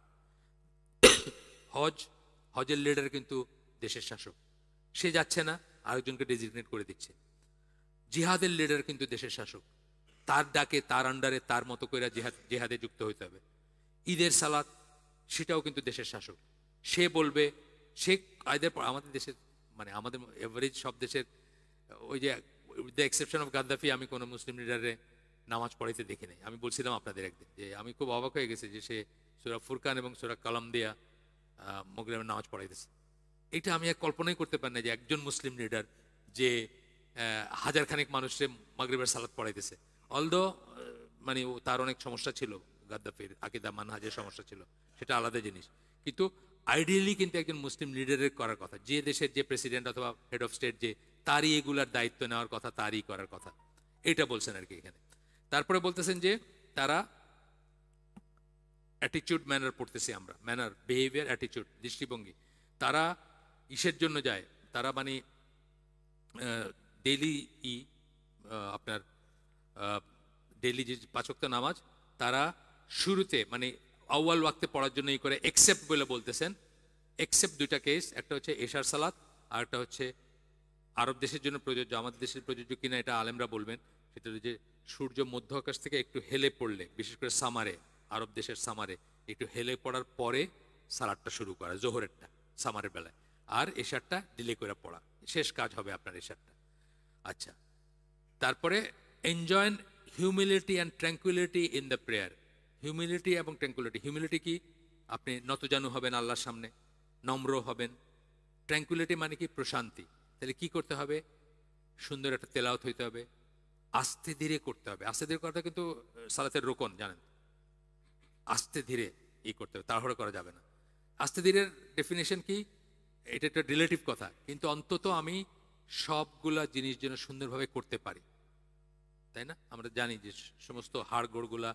হজের লিডার কিন্তু দেশের শাসক, সে যাচ্ছে না, আরেকজনকে ডেজিগনেট করে দিচ্ছে। জিহাদের লিডার কিন্তু দেশের শাসক, তার ডাকে, তার আন্ডারে, তার মতো করে জিহাদে যুক্ত হইতে হবে। ঈদের সালাত, সেটাও কিন্তু দেশের শাসক, সে বলবে, সে আমাদের দেশের মানে আমাদের এভারেজ সব দেশের ওই যে দ্য এক্সেপশন অফ গাদ্দাফি, আমি কোনো মুসলিম লিডারে নামাজ পড়াইতে দেখি নাই। আমি বলছিলাম আপনাদের একদিন যে আমি খুব অবাক হয়ে গেছি যে সে সূরা ফুরকান এবং সূরা কালাম দিয়া মাগরিবের নামাজ পড়াইতেছে। এটা আমি আর কল্পনাই করতে পারি না যে একজন মুসলিম লিডার যে হাজার খানেক মানুষকে মাগরিবের সালাত পড়াইতেছে। অলদো মানে তার অনেক সমস্যা ছিল, গাদ্দাফির আকিদা মানহাজের সমস্যা ছিল, সেটা আলাদা জিনিস। কিন্তু আইডিয়ালি কিন্তু একজন মুসলিম লিডারের করার কথা, যে দেশের যে প্রেসিডেন্ট অথবা হেড অফ স্টেট, যে তারই এগুলার দায়িত্ব নেওয়ার কথা, তারই করার কথা, এটা বলছেন আর কি এখানে। তারপরে বলতেছেন যে তারা অ্যাটিটিউড ম্যানার পড়তেছি আমরা, ম্যানার, বিহেভিয়ার, অ্যাটিটিউড, দৃষ্টিভঙ্গি। তারা ইসের জন্য যায়, তারা মানে ডেইলি আপনার ডেইলি যে 5 ওয়াক্ত নামাজ, তারা শুরুতে মানে আউয়াল ওয়াক্তে পড়ার জন্য করে, এক্সেপ্ট বলে বলতেছেন। এক্সেপ্ট দুইটা কেস, একটা হচ্ছে এশার সালাত, আর একটা হচ্ছে আরব দেশের জন্য প্রযোজ্য, আমাদের দেশের প্রযোজ্য কিনা এটা আলেমরা বলবেন। সেটা যে সূর্য মধ্য আকাশ থেকে একটু হেলে পড়লে, বিশেষ করে সামারে, আরব দেশের সামারে একটু হেলে পড়ার পরে সালাদটা শুরু করা, জোহরেরটা সামারের বেলায়, আর এশারটা ডিলে করে পড়া, শেষ কাজ হবে আপনার এশারটা। আচ্ছা, তারপরে enjoy humility and tranquillity in the prayer. Humility এবং ট্র্যাঙ্কুইলিটি। হিউমিলিটি কি? আপনি নতজানু হবেন আল্লাহর সামনে, নম্র হবেন। ট্র্যাঙ্কুইলিটি মানে কি? প্রশান্তি। তাহলে কি করতে হবে? সুন্দর একটা তেলাওয়াত হইতে হবে, আস্তে ধীরে করতে হবে। আস্তে ধীরে করাটা কিন্তু সালাতের রোকন, জানেন। আস্তে ধীরে করতে হবে, তাড়াহুড়ো করা যাবে না। আস্তে ধীরের ডেফিনেশন কি? এটা একটা রিলেটিভ কথা, কিন্তু অন্তত আমি সবগুলা জিনিস যেন সুন্দরভাবে করতে পারি, তাই না? আমরা জানি যে সমস্ত হাড় গোড়গুলা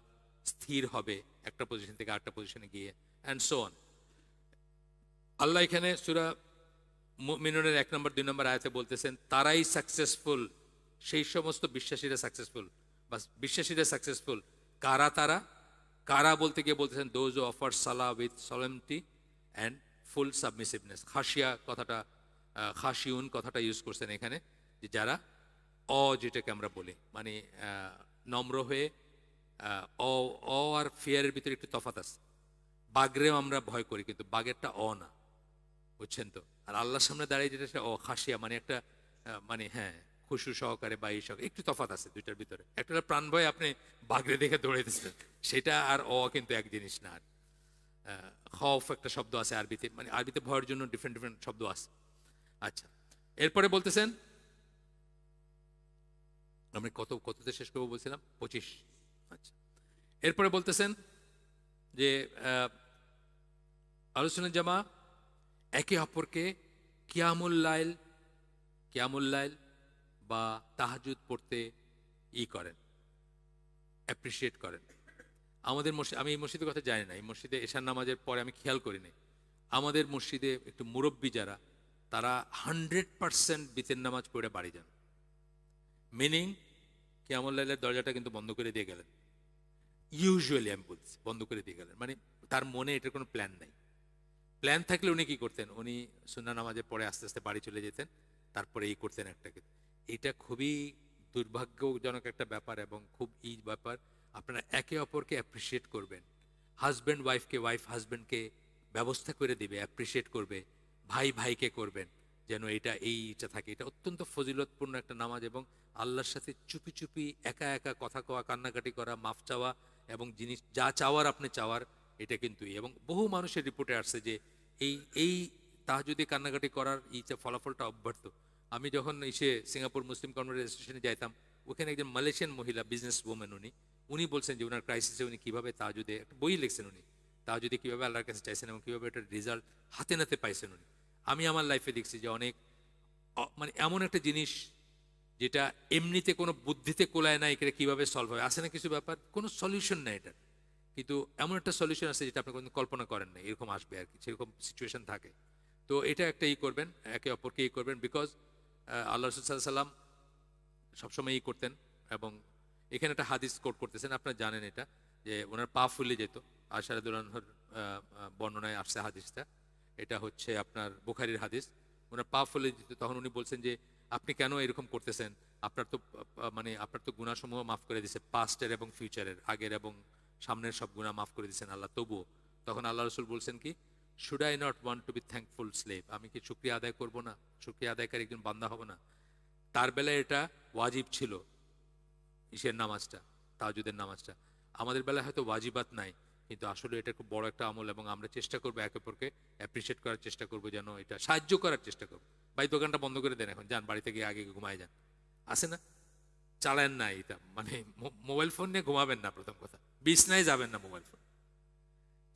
স্থির হবে একটা পজিশন থেকে আরেকটা পজিশনে গিয়ে, অ্যান্ড সো অন। আল্লাহ এখানে সূরা মুমিনুনের 1 নম্বর 2 নম্বর আয়াতে বলতেছেন তারাই সাকসেসফুল, সেই সমস্ত বিশ্বাসীরা সাকসেসফুল। বাস, বিশ্বাসীরা সাকসেসফুল। কারা তারা? কারা বলতে গিয়ে বলতেছেন দোজ হু অফার সালাহ with solemnity and full submissiveness. খাসিয়া কথাটা, খাসিউন কথাটা ইউজ করছেন এখানে, যে যারা যেটাকে আমরা বলি মানে নম্র হয়ে, আর ফিয়ারের ভিতরে একটু তফাৎ আছে। বাঘরেও আমরা ভয় করি, কিন্তু বাঘেরটা না, বুঝছেন তো? আর আল্লাহর সামনে দাঁড়িয়ে যেটা, সেটা খাসিয়া মানে একটা মানে হ্যাঁ, খুশু সহকারে বা এই সহকারে, একটু তফাৎ আছে দুইটার ভিতরে। একটা প্রাণ ভয়, আপনি বাঘরে দেখে দৌড়াইতেছেন, সেটা আর কিন্তু এক জিনিস না। আর খৌফ একটা শব্দ আছে আরবিতে, মানে আরবিতে ভয়ের জন্য ডিফারেন্ট ডিফারেন্ট শব্দ আছে। আচ্ছা, এরপরে বলতেছেন, আমি কততে শেষ করবো বলছিলাম? 25। আচ্ছা, এরপরে বলতেছেন যে আলোচনা জামা একে অপরকে কিয়ামুল লাইল বা তাহাজ্জুদ পড়তে করেন, অ্যাপ্রিসিয়েট করেন। আমাদের মসজিদ, আমি এই মসজিদের কথা জানি না, এই মসজিদে এশার নামাজের পরে আমি খেয়াল করি নাই, আমাদের মসজিদে একটু মুরব্বী যারা, তারা 100% বিতের নামাজ পড়ে বাড়ি যান। মিনিং কিয়ামুল লাইলের দরজাটা কিন্তু বন্ধ করে দিয়ে গেলেন, ইউজুয়ালি আমি বলছি, বন্ধ করে দিয়ে গেলেন। মানে তার মনে এটার কোনো প্ল্যান নাই। প্ল্যান থাকলে উনি কি করতেন? উনি সুন্নাহ নামাজের পরে আস্তে আস্তে বাড়ি চলে যেতেন, তারপরে করতেন একটাকে। এটা খুবই দুর্ভাগ্যজনক একটা ব্যাপার, এবং খুব ব্যাপার। আপনারা একে অপরকে অ্যাপ্রিসিয়েট করবেন। হাজব্যান্ড ওয়াইফকে, ওয়াইফ হাজব্যান্ডকে ব্যবস্থা করে দিবে, অ্যাপ্রিসিয়েট করবে। ভাই ভাইকে করবেন, যেন এইটা থাকে। এটা অত্যন্ত ফজিলতপূর্ণ একটা নামাজ, এবং আল্লাহর সাথে চুপি চুপি একা একা কথা কওয়া, কান্নাকাটি করা, মাফ চাওয়া, এবং জিনিস যা চাওয়ার আপনি চাওয়ার, এটা কিন্তু। এবং বহু মানুষের রিপোর্টে আসছে যে এই তাহাজ্জুদে কান্নাকাটি করার ফলাফলটা অব্যর্থ। আমি যখন সিঙ্গাপুর মুসলিম কমিউনিটি অ্যাসোসিয়েশনে যাইতাম, ওখানে একজন মালয়েশিয়ান মহিলা, বিজনেস ওম্যান, উনি বলছেন যে ওনার ক্রাইসিসে উনি কীভাবে তাহাজ্জুদে, একটা বই লিখছেন উনি, তাহাজ্জুদে কীভাবে আল্লাহর কাছে চাইছেন এবং কীভাবে এটার রেজাল্ট হাতে নাতে পাইছেন উনি। আমি আমার লাইফে দেখছি যে অনেক মানে এমন একটা জিনিস যেটা এমনিতে কোনো বুদ্ধিতে কোলায় না, এটা কীভাবে সলভ হবে, আসে না কিছু ব্যাপার, কোনো সলিউশন নেই এটার। কিন্তু এমন একটা সলিউশন আছে যেটা আপনি কোনো কল্পনা করেন না, এরকম আসবে আর কি, সেরকম সিচুয়েশন থাকে। তো এটা একটা করবেন, একে অপরকে করবেন, বিকজ আল্লাহ রসুল সাল্লাল্লাহু আলাইহি ওয়াসাল্লাম সবসময় করতেন। এবং এখানে একটা হাদিস কোট করতেছেন, আপনারা জানেন এটা, যে ওনার পা ফুলে যেত। আয়েশা রাদিয়াল্লাহু আনহার বর্ণনায় আসছে হাদিসটা, এটা হচ্ছে আপনার বুখারীর হাদিস। ওনার পা ফুলে যেত, তখন উনি বলছেন যে আপনি কেন এরকম করতেছেন, আপনার তো মানে আপনার তো গুনাহসমূহ মাফ করে দিয়েছে, পাস্টের এবং ফিউচারের, আগের এবং সামনের সব গুনাহ মাফ করে দিয়েছেন আল্লাহ, তবুও। তখন আল্লাহ রসুল বলছেন কি, should I not want to B thankful slave, আমি কি শুকরিয়া আদায় করব না, শুকরিয়া আদায়কারী একজন বান্দা হব না? তার বেলায় এটা ওয়াজিব ছিল, ঈশের নামাজটা, তাহাজ্জুদের নামাজটা। আমাদের বেলায় হয়তো ওয়াজিবাত নাই, কিন্তু আসলে এটা খুব বড় একটা আমল, এবং আমরা চেষ্টা করবো একে অপরকে অ্যাপ্রিসিয়েট করার চেষ্টা করবো, যেন এটা সাহায্য করার চেষ্টা করবো। ভাই দোকানটা বন্ধ করে দেন, এখন যান বাড়িতে গিয়ে আগে ঘুমায় যান, আছে না? চালায়েন না এটা, মানে মোবাইল ফোন নিয়ে ঘুমাবেন না, প্রথম কথা। বিছনায় যাবেন না মোবাইল ফোন,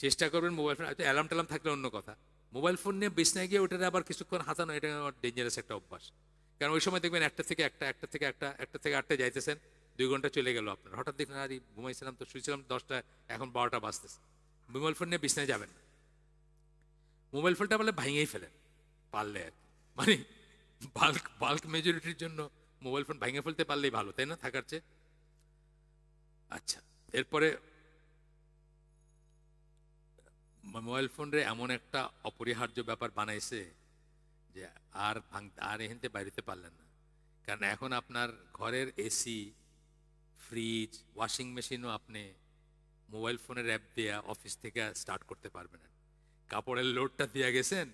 চেষ্টা করবেন মোবাইল ফোন, হয়তো অ্যালার্ম ট্যালার্ম থাকলে অন্য কথা। মোবাইল ফোন নিয়ে বিছনায় গিয়ে ওটাতে আবার কিছুক্ষণ হাতানো, এটা ডেঞ্জারাস একটা অভ্যাস। কারণ ওই সময় দেখবেন একটা থেকে আটটা যাইতেছেন, 2 ঘন্টা চলে গেল আপনার, হঠাৎ দেখলেন আর ঘুমাইছিলাম তো, শুয়েছিলাম 10টা, এখন 12টা বাজতেছে। মোবাইল ফোন নিয়ে বিছনায় যাবেন না। মোবাইল ফোনটা বলে ভাঙিয়েই ফেলেন পারলে আর কি। মানে বাল্ক মেজরিটির জন্য মোবাইল ফোন ভাঙিয়ে ফেলতে পারলেই ভালো, তাই না, থাকার চেয়ে। আচ্ছা, এরপরে মোবাইল ফোনরে এমন একটা অপরিহার্য ব্যাপার বানাইছে যে আর এখানতে বাইরেতে পারলেন না। কারণ এখন আপনার ঘরের এসি, ফ্রিজ, ওয়াশিং মেশিনও আপনি মোবাইল ফোনের অ্যাপ দিয়ে অফিস থেকে স্টার্ট করতে পারবেন না। কাপড়ের লোডটা দিয়ে গেছেন,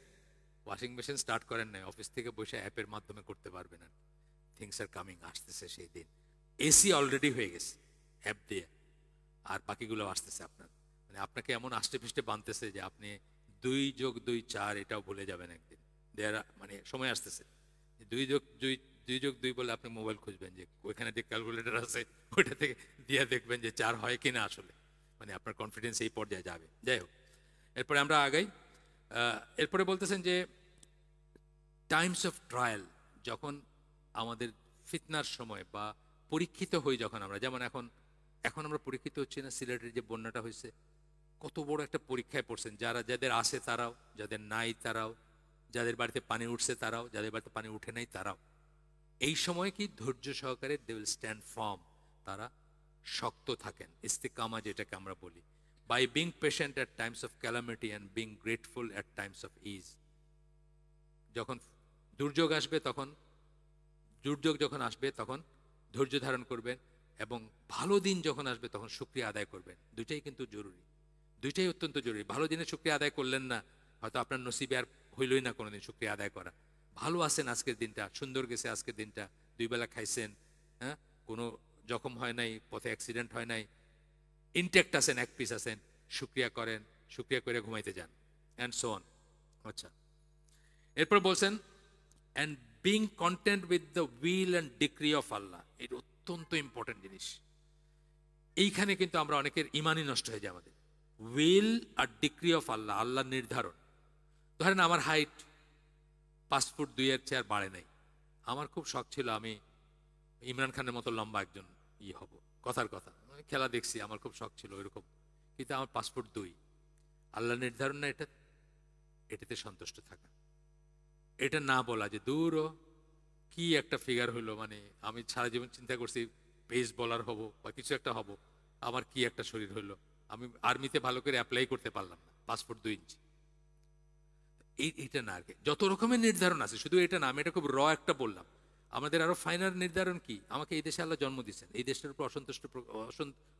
ওয়াশিং মেশিন স্টার্ট করেন নাই, অফিস থেকে বসে অ্যাপের মাধ্যমে করতে পারবেন না। থিংস আর কামিং, আসতেছে সেই দিন। এসি অলরেডি হয়ে গেছে অ্যাপ দিয়ে, আর বাকিগুলো আসতেছে আপনার। মানে আপনাকে এমন আষ্টে পৃষ্ঠে বানতেছে যে আপনি 2+2=4 এটাও ভুলে যাবেন একদিন। মানে সময় আসতেছে 2+2 বলে আপনি মোবাইল খুঁজবেন, যে ওইখানে যে ক্যালকুলেটর আছে ওইটা থেকে দিয়ে দেখবেন যে 4 হয় কিনা আসলে। মানে আপনার কনফিডেন্স এই পর্যায়ে যাবে। যাই হোক, এরপরে আমরা আগাই। এরপরে বলতেছেন যে টাইমস অফ ট্রায়াল, যখন আমাদের ফিতনার সময় বা পরীক্ষিত হই, যখন আমরা, যেমন এখন আমরা পরীক্ষিত হচ্ছি না, সিলেটের যে বন্যাটা হয়েছে, কত বড় একটা পরীক্ষায় পড়ছেন, যাদের আছে তারাও, যাদের নাই তারাও, যাদের বাড়িতে পানি উঠছে তারাও, যাদের বাড়িতে পানি উঠে নাই তারাও। এই সময় কি ধৈর্য সহকারে দে উইল স্ট্যান্ড ফার্ম, তারা শক্ত থাকেন, ইস্তিকামা যেটাকে আমরা বলি। By being patient at times of calamity and being grateful at times of ease. যখন দুর্যোগ আসবে তখন ধৈর্য ধারণ করবেন, এবং ভালো দিন যখন আসবে তখন শুকরিয়া আদায় করবেন। দুইটাই কিন্তু জরুরি, দুইটাই অত্যন্ত জরুরি। ভালো দিনে শুকরিয়া আদায় করলেন না, হয়তো আপনার নসিবে আর হইলই না কোনোদিন শুকরিয়া আদায় করা। ভালো আছেন, আজকের দিনটা সুন্দর গেছে, আজকের দিনটা 2 বেলা খাইছেন, হ্যাঁ, কোনো জখম হয় নাই, পথে অ্যাক্সিডেন্ট হয় নাই, ইনটেক্ট আছেন, এক পিস আছেন, শুকরিয়া করেন, শুকরিয়া করে ঘুমাইতে যান, অ্যান্ড সো অন। আচ্ছা, এরপর বলছেন and being content with the will and decree of Allah. এটা অত্যন্ত ইম্পর্টেন্ট জিনিস। এইখানে কিন্তু আমরা অনেকের ইমানই নষ্ট হয়ে যায় আমাদের। উইল আর ডিক্রি অফ আল্লাহ, আল্লাহর নির্ধারণ। ধরেন আমার হাইট 5 ফুট 2 চেয়ে আর বাড়ে নাই, আমার খুব শখ ছিল আমি ইমরান খানের মতো লম্বা একজন হব, কথার কথা, খেলা দেখছি, আমার খুব শখ ছিল ওইরকম, কিন্তু আমার 5 ফুট 2। আল্লাহ নির্ধারণ না এটা, এটাতে সন্তুষ্ট থাকা, এটা না বলা যে দূরও কি একটা ফিগার হলো, মানে আমি সারা জীবন চিন্তা করছি পেস বলার হব বা কিছু একটা হব, আমার কি একটা শরীর হলো, আমি আর্মিতে ভালো করে অ্যাপ্লাই করতে পারলাম না, 5 ফুট 2 ইঞ্চি। এইটা না আর কি, যত রকমের নির্ধারণ আছে, শুধু এটা না, আমি এটা খুব একটা বললাম। আমাদের আরো ফাইনাল নির্ধারণ কি, আমাকে এই দেশে আল্লাহ জন্ম দিচ্ছেন, এই দেশটার উপর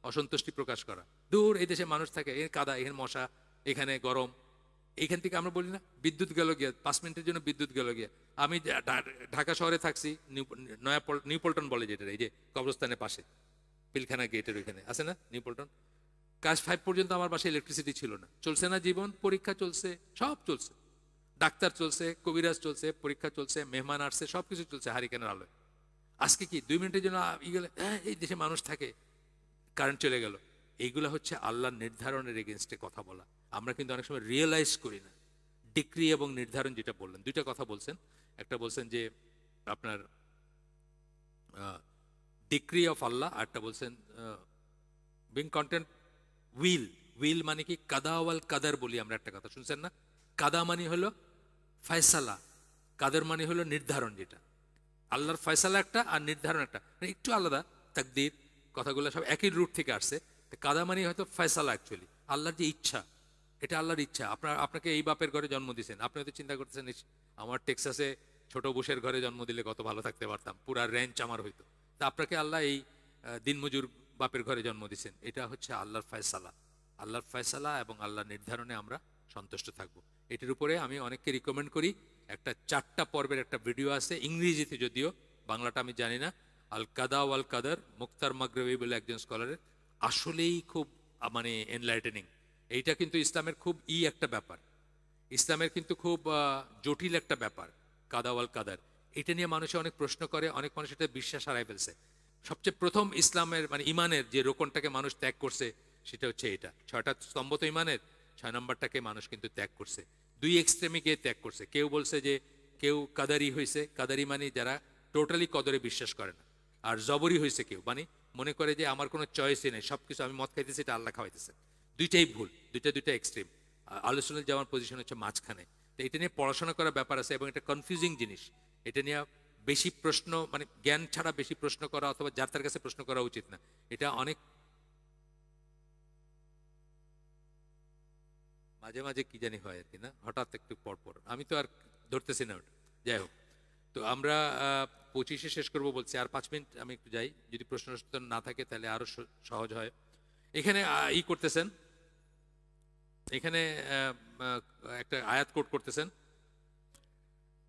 অসন্তুষ্টি প্রকাশ করা। দূর, এই দেশে মানুষ থাকে, এর কাদা, এর মশা, এখানে গরম, এইখান থেকে আমরা বলি না বিদ্যুৎ গেল গিয়া, 5 মিনিটের জন্য বিদ্যুৎ গেল গিয়া। আমি ঢাকা শহরে থাকছি, নিউপল্টন বলে যেটা, এই যে কবরস্থানের পাশে পিলখানা গেটের ওইখানে আছে না নিউপল্টন। ক্লাস 5 পর্যন্ত আমার বাসায় ইলেকট্রিসিটি ছিল না, চলছে না জীবন, পরীক্ষা চলছে, সব চলছে, ডাক্তার চলছে, কবিরাজ চলছে, পরীক্ষা চলছে, মেহমান আসছে, সবকিছু চলছে হারিকেনের আলোয়। আজকে কি 2 মিনিটের জন্য গেলে এই দেশে মানুষ থাকে, কারেন্ট চলে গেল। এইগুলো হচ্ছে আল্লাহর নির্ধারণের এগেনস্টে কথা বলা। আমরা কিন্তু অনেক সময় রিয়েলাইজ করি না। ডিক্রি এবং নির্ধারণ যেটা বললেন, দুইটা কথা বলছেন। একটা বলছেন যে আপনার ডিক্রি অফ আল্লাহ, আর একটা বলছেন বিং কন্টেন্ট উইল, উইল মানে কি, কাদা ওয়াল কাদার বলি আমরা, একটা কথা শুনছেন না? কাদা মানে হলো ফয়সালা, কাদের মানে হলো নির্ধারণ। যেটা আল্লাহর ফয়সালা একটা আর নির্ধারণ একটা, মানে একটু আলাদা। তাকদীর কথাগুলো সব একই রুট থেকে আসছে। কাদা মানে হয়তো ফয়সালা, অ্যাকচুয়ালি আল্লাহর যে ইচ্ছা, এটা আল্লাহর ইচ্ছা। আপনাকে এই বাপের ঘরে জন্ম দিয়েছেন, আপনি হয়তো চিন্তা করতেছেন আমার টেক্সাসে ছোট বুশের ঘরে জন্ম দিলে কত ভালো থাকতে পারতাম, পুরা রেঞ্চ আমার হইতো। তা আপনাকে আল্লাহ এই দিনমজুর বাপের ঘরে জন্ম দিয়েছেন। এটা হচ্ছে আল্লাহর ফয়সালা। আল্লাহর ফয়সালা এবং আল্লাহর নির্ধারণে আমরা সন্তুষ্ট থাকব। এটির উপরে আমি অনেককে রিকমেন্ড করি, একটা 4টা পর্বের একটা ভিডিও আছে ইংরেজিতে, যদিও বাংলাটা আমি জানি না। আল কাদা ওয়াল কাদার, মুক্তার মাগরিবি বলে একজন স্কলারের, আসলেই খুব মানে এনলাইটেনিং। এইটা কিন্তু ইসলামের খুব একটা ব্যাপার, ইসলামের কিন্তু খুব জটিল একটা ব্যাপার, কাদা ওয়াল কাদার। এটা নিয়ে মানুষে অনেক প্রশ্ন করে, অনেক মানুষ এটা বিশ্বাস হারাই ফেলছে। সবচেয়ে প্রথম ইসলামের মানে ইমানের যে রোকনটাকে মানুষ ত্যাগ করছে সেটা হচ্ছে এটা। 6টা স্তম্ভ তো ইমানের, 6 নম্বরটাকে মানুষ কিন্তু ত্যাগ করছে। 2 এক্সট্রিমে গিয়ে ত্যাগ করছে। কেউ বলছে যে কেউ কাদারি হয়েছে, কাদারি মানে যারা টোটালি কদরে বিশ্বাস করে না। আর জবরি হয়েছে কেউ, মানে মনে করে যে আমার কোনো চয়েসই নেই, সবকিছু আমি মদ খাইতেছি, এটা আল্লাহ খাওয়াইতেছে। দুইটাই ভুল, দুইটা এক্সট্রিম। আলোচনার যাওয়ার পজিশন হচ্ছে মাঝখানে। তো এটা নিয়ে পড়াশোনা করার ব্যাপার আছে, এবং এটা কনফিউজিং জিনিস। এটা নিয়ে বেশি প্রশ্ন, মানে জ্ঞান ছাড়া বেশি প্রশ্ন করা অথবা যার তার কাছে প্রশ্ন করা উচিত না। এটা অনেক মাঝে মাঝে কি জানি হয় আর কি, না হঠাৎ একটু পর পর, আমি তো আর ধরতেছি না ওটা। যাই হোক, তো আমরা 25-এ শেষ করব বলছি, আর 5 মিনিট আমি একটু যাই, যদি প্রশ্ন না থাকে তাহলে আরো সহজ হয়। এখানে করতেছেন, এখানে একটা আয়াত কোট করতেছেন,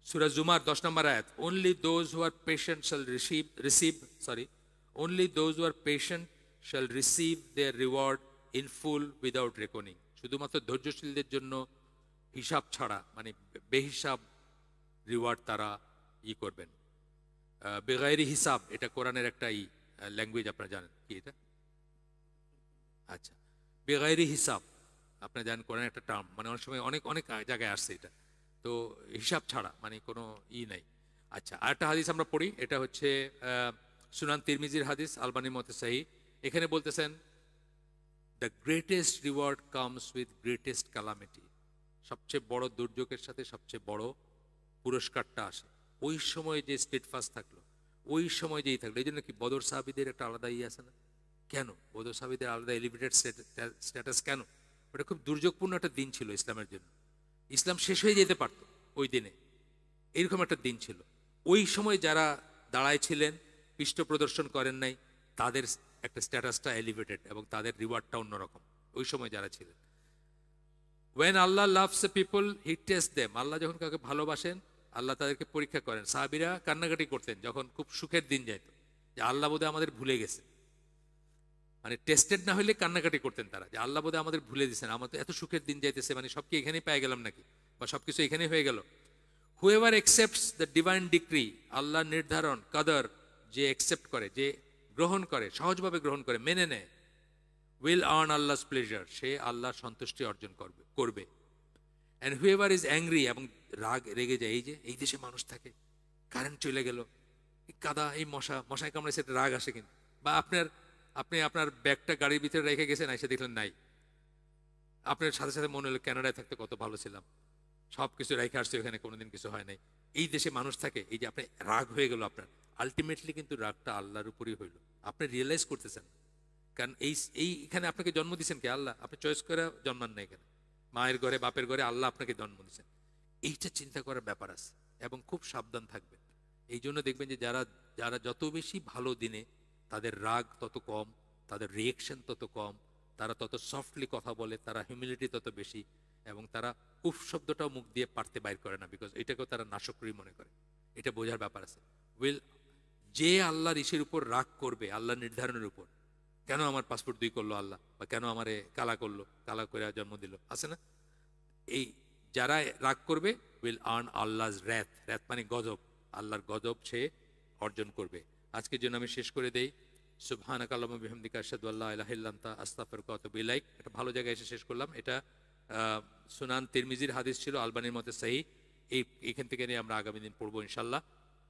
সূরা জুমার 10 নম্বর আয়াত, only those who are patient shall only those who are patient shall receive their reward in full without reckoning। শুধুমাত্র ধৈর্যশীলদের জন্য হিসাব ছাড়া, মানে বেহিসাব রিওয়ার্ড তারা করবেন। বেগাইরি হিসাব, এটা কোরআনের একটা ল্যাঙ্গুয়েজ, আপনারা জানেন কি এটা? আচ্ছা, বেগাইরি হিসাব আপনারা জানেন কোরআনের একটা টার্ম, মানে অনেক সময় অনেক অনেক জায়গায় আসছে এটা। তো হিসাব ছাড়া, মানে কোনো নাই। আচ্ছা, আরেকটা হাদিস আমরা পড়ি, এটা হচ্ছে সুনান তিরমিজির হাদিস, আলবানির মতে সহি। এখানে বলতেছেন, the greatest reward comes with greatest calamity. সবচেয়ে বড় দুর্যোগের সাথে সবচেয়ে বড় পুরস্কারটা আসে ওই সময় যে স্টেটফাস্ট থাকলো, ওই সময় যেই থাকলো। এই জন্য কি বদর সাহাবীদের একটা আলাদা আছে না? কেন বদর সাহাবীদের আলাদা এলিভেটেড স্ট্যাটাস কেন? ওটা খুব দুর্যোগপূর্ণ একটা দিন ছিল ইসলামের জন্য। ইসলাম শেষ হয়ে যেতে পারত ওই দিনে, এরকম একটা দিন ছিল। ওই সময় যারা দাঁড়ায় ছিলেন, পৃষ্ঠ প্রদর্শন করেন নাই, তাদের একটা স্ট্যাটাসটা এলিভেটেড এবং তাদের রিওয়ার্ডটা অন্যরকম ওই সময় যারা ছিলেন। When Allah loves a people, He tests them. আল্লাহ যখন কাউকে ভালোবাসেন, আল্লাহ তাদেরকে পরীক্ষা করেন। সাহাবীরা কান্নাকাটি করতেন যখন খুব সুখের দিন যাইত, যে আল্লাহ বোধহয় আমাদের ভুলে গেছে। মানে টেস্টেড না হলে কান্নাকাটি করতেন তারা, যে আল্লাহ বোধহয় আমাদের ভুলে দিয়েছেন, আমাদের এত সুখের দিন যাইতেছে, মানে সব কি এখানেই পেয়ে গেলাম নাকি, বা সবকিছু এখানেই হয়ে গেল। Whoever accepts the divine decree, আল্লাহর নির্ধারণ কাদর, যে অ্যাকসেপ্ট করে, যে গ্রহণ করে, সহজভাবে গ্রহণ করে, মেনে নেয়, will earn Allah's pleasure, সে আল্লাহর সন্তুষ্টি অর্জন করবে। And whoever is angry, এবং রেগে যায়, এই দেশে মানুষ থাকে, কারেন্ট চলে গেল, এই কাদা, এই মশায় কামড়াইছে, একটা রাগ আসে কিন্তু। বা আপনি আপনার ব্যাগটা গাড়ির ভিতরে রেখে গেছেন, এসে দেখলেন নাই, আপনার সাথে সাথে মনে হলো কানাডায় থাকতে কত ভালো ছিলাম, সব কিছু রেখে আসছে, ওখানে কোনোদিন কিছু হয় নাই। এই দেশে মানুষ থাকে, এই যে আপনি রাগ হয়ে গেল আপনার, আলটিমেটলি কিন্তু রাগটা আল্লাহর উপরই হইল, আপনি রিয়েলাইজ করতেছেন। কারণ এইখানে আপনাকে জন্ম দিচ্ছেন কে? আল্লাহ। আপনি চয়েস করে জন্মান না এখানে, মায়ের ঘরে বাপের ঘরে আল্লাহ আপনাকে জন্ম দিচ্ছেন। এইটা চিন্তা করার ব্যাপার আছে, এবং খুব সাবধান থাকবেন। এই জন্য দেখবেন যে যারা যত বেশি ভালো দিনে, তাদের রাগ তত কম, তাদের রিয়েকশন তত কম, তারা তত সফটলি কথা বলে, তারা হিউমিলিটি তত বেশি, এবং তারা উফ শব্দটাও মুখ দিয়ে পারতে বাইর করে না, বিকজ এটাকেও তারা নাশকরি মনে করে। এটা বোঝার ব্যাপার আছে। যে আল্লাহর ইসের উপর রাগ করবে, আল্লাহ নির্ধারণের উপর, কেন আমার পাসপোর্ট 2 করলো আল্লাহ, বা কেন আমারে কালা করলো, কালা করে জন্ম দিল, আছে না? এই যারা রাগ করবে, উইল আর্ন আল্লাহস র‍্যাথ। র‍্যাথ মানে গজব, আল্লাহর গজব সে অর্জন করবে। আজকের জন্য আমি শেষ করে দেই। সুবহানাকা আল্লাহুম্মা বিহামদিকা আশহাদু আল্লা ইলাহা ইল্লা আনতা আস্তাগফিরুকা ওয়া আতুবু ইলাইক। এটা ভালো জায়গায় এসে শেষ করলাম। এটা সুনান তিরমিজির হাদিস ছিল, আলবানির মতে সহিহ। এখান থেকে নিয়ে আমরা আগামী দিন পড়বো ইনশাআল্লাহ।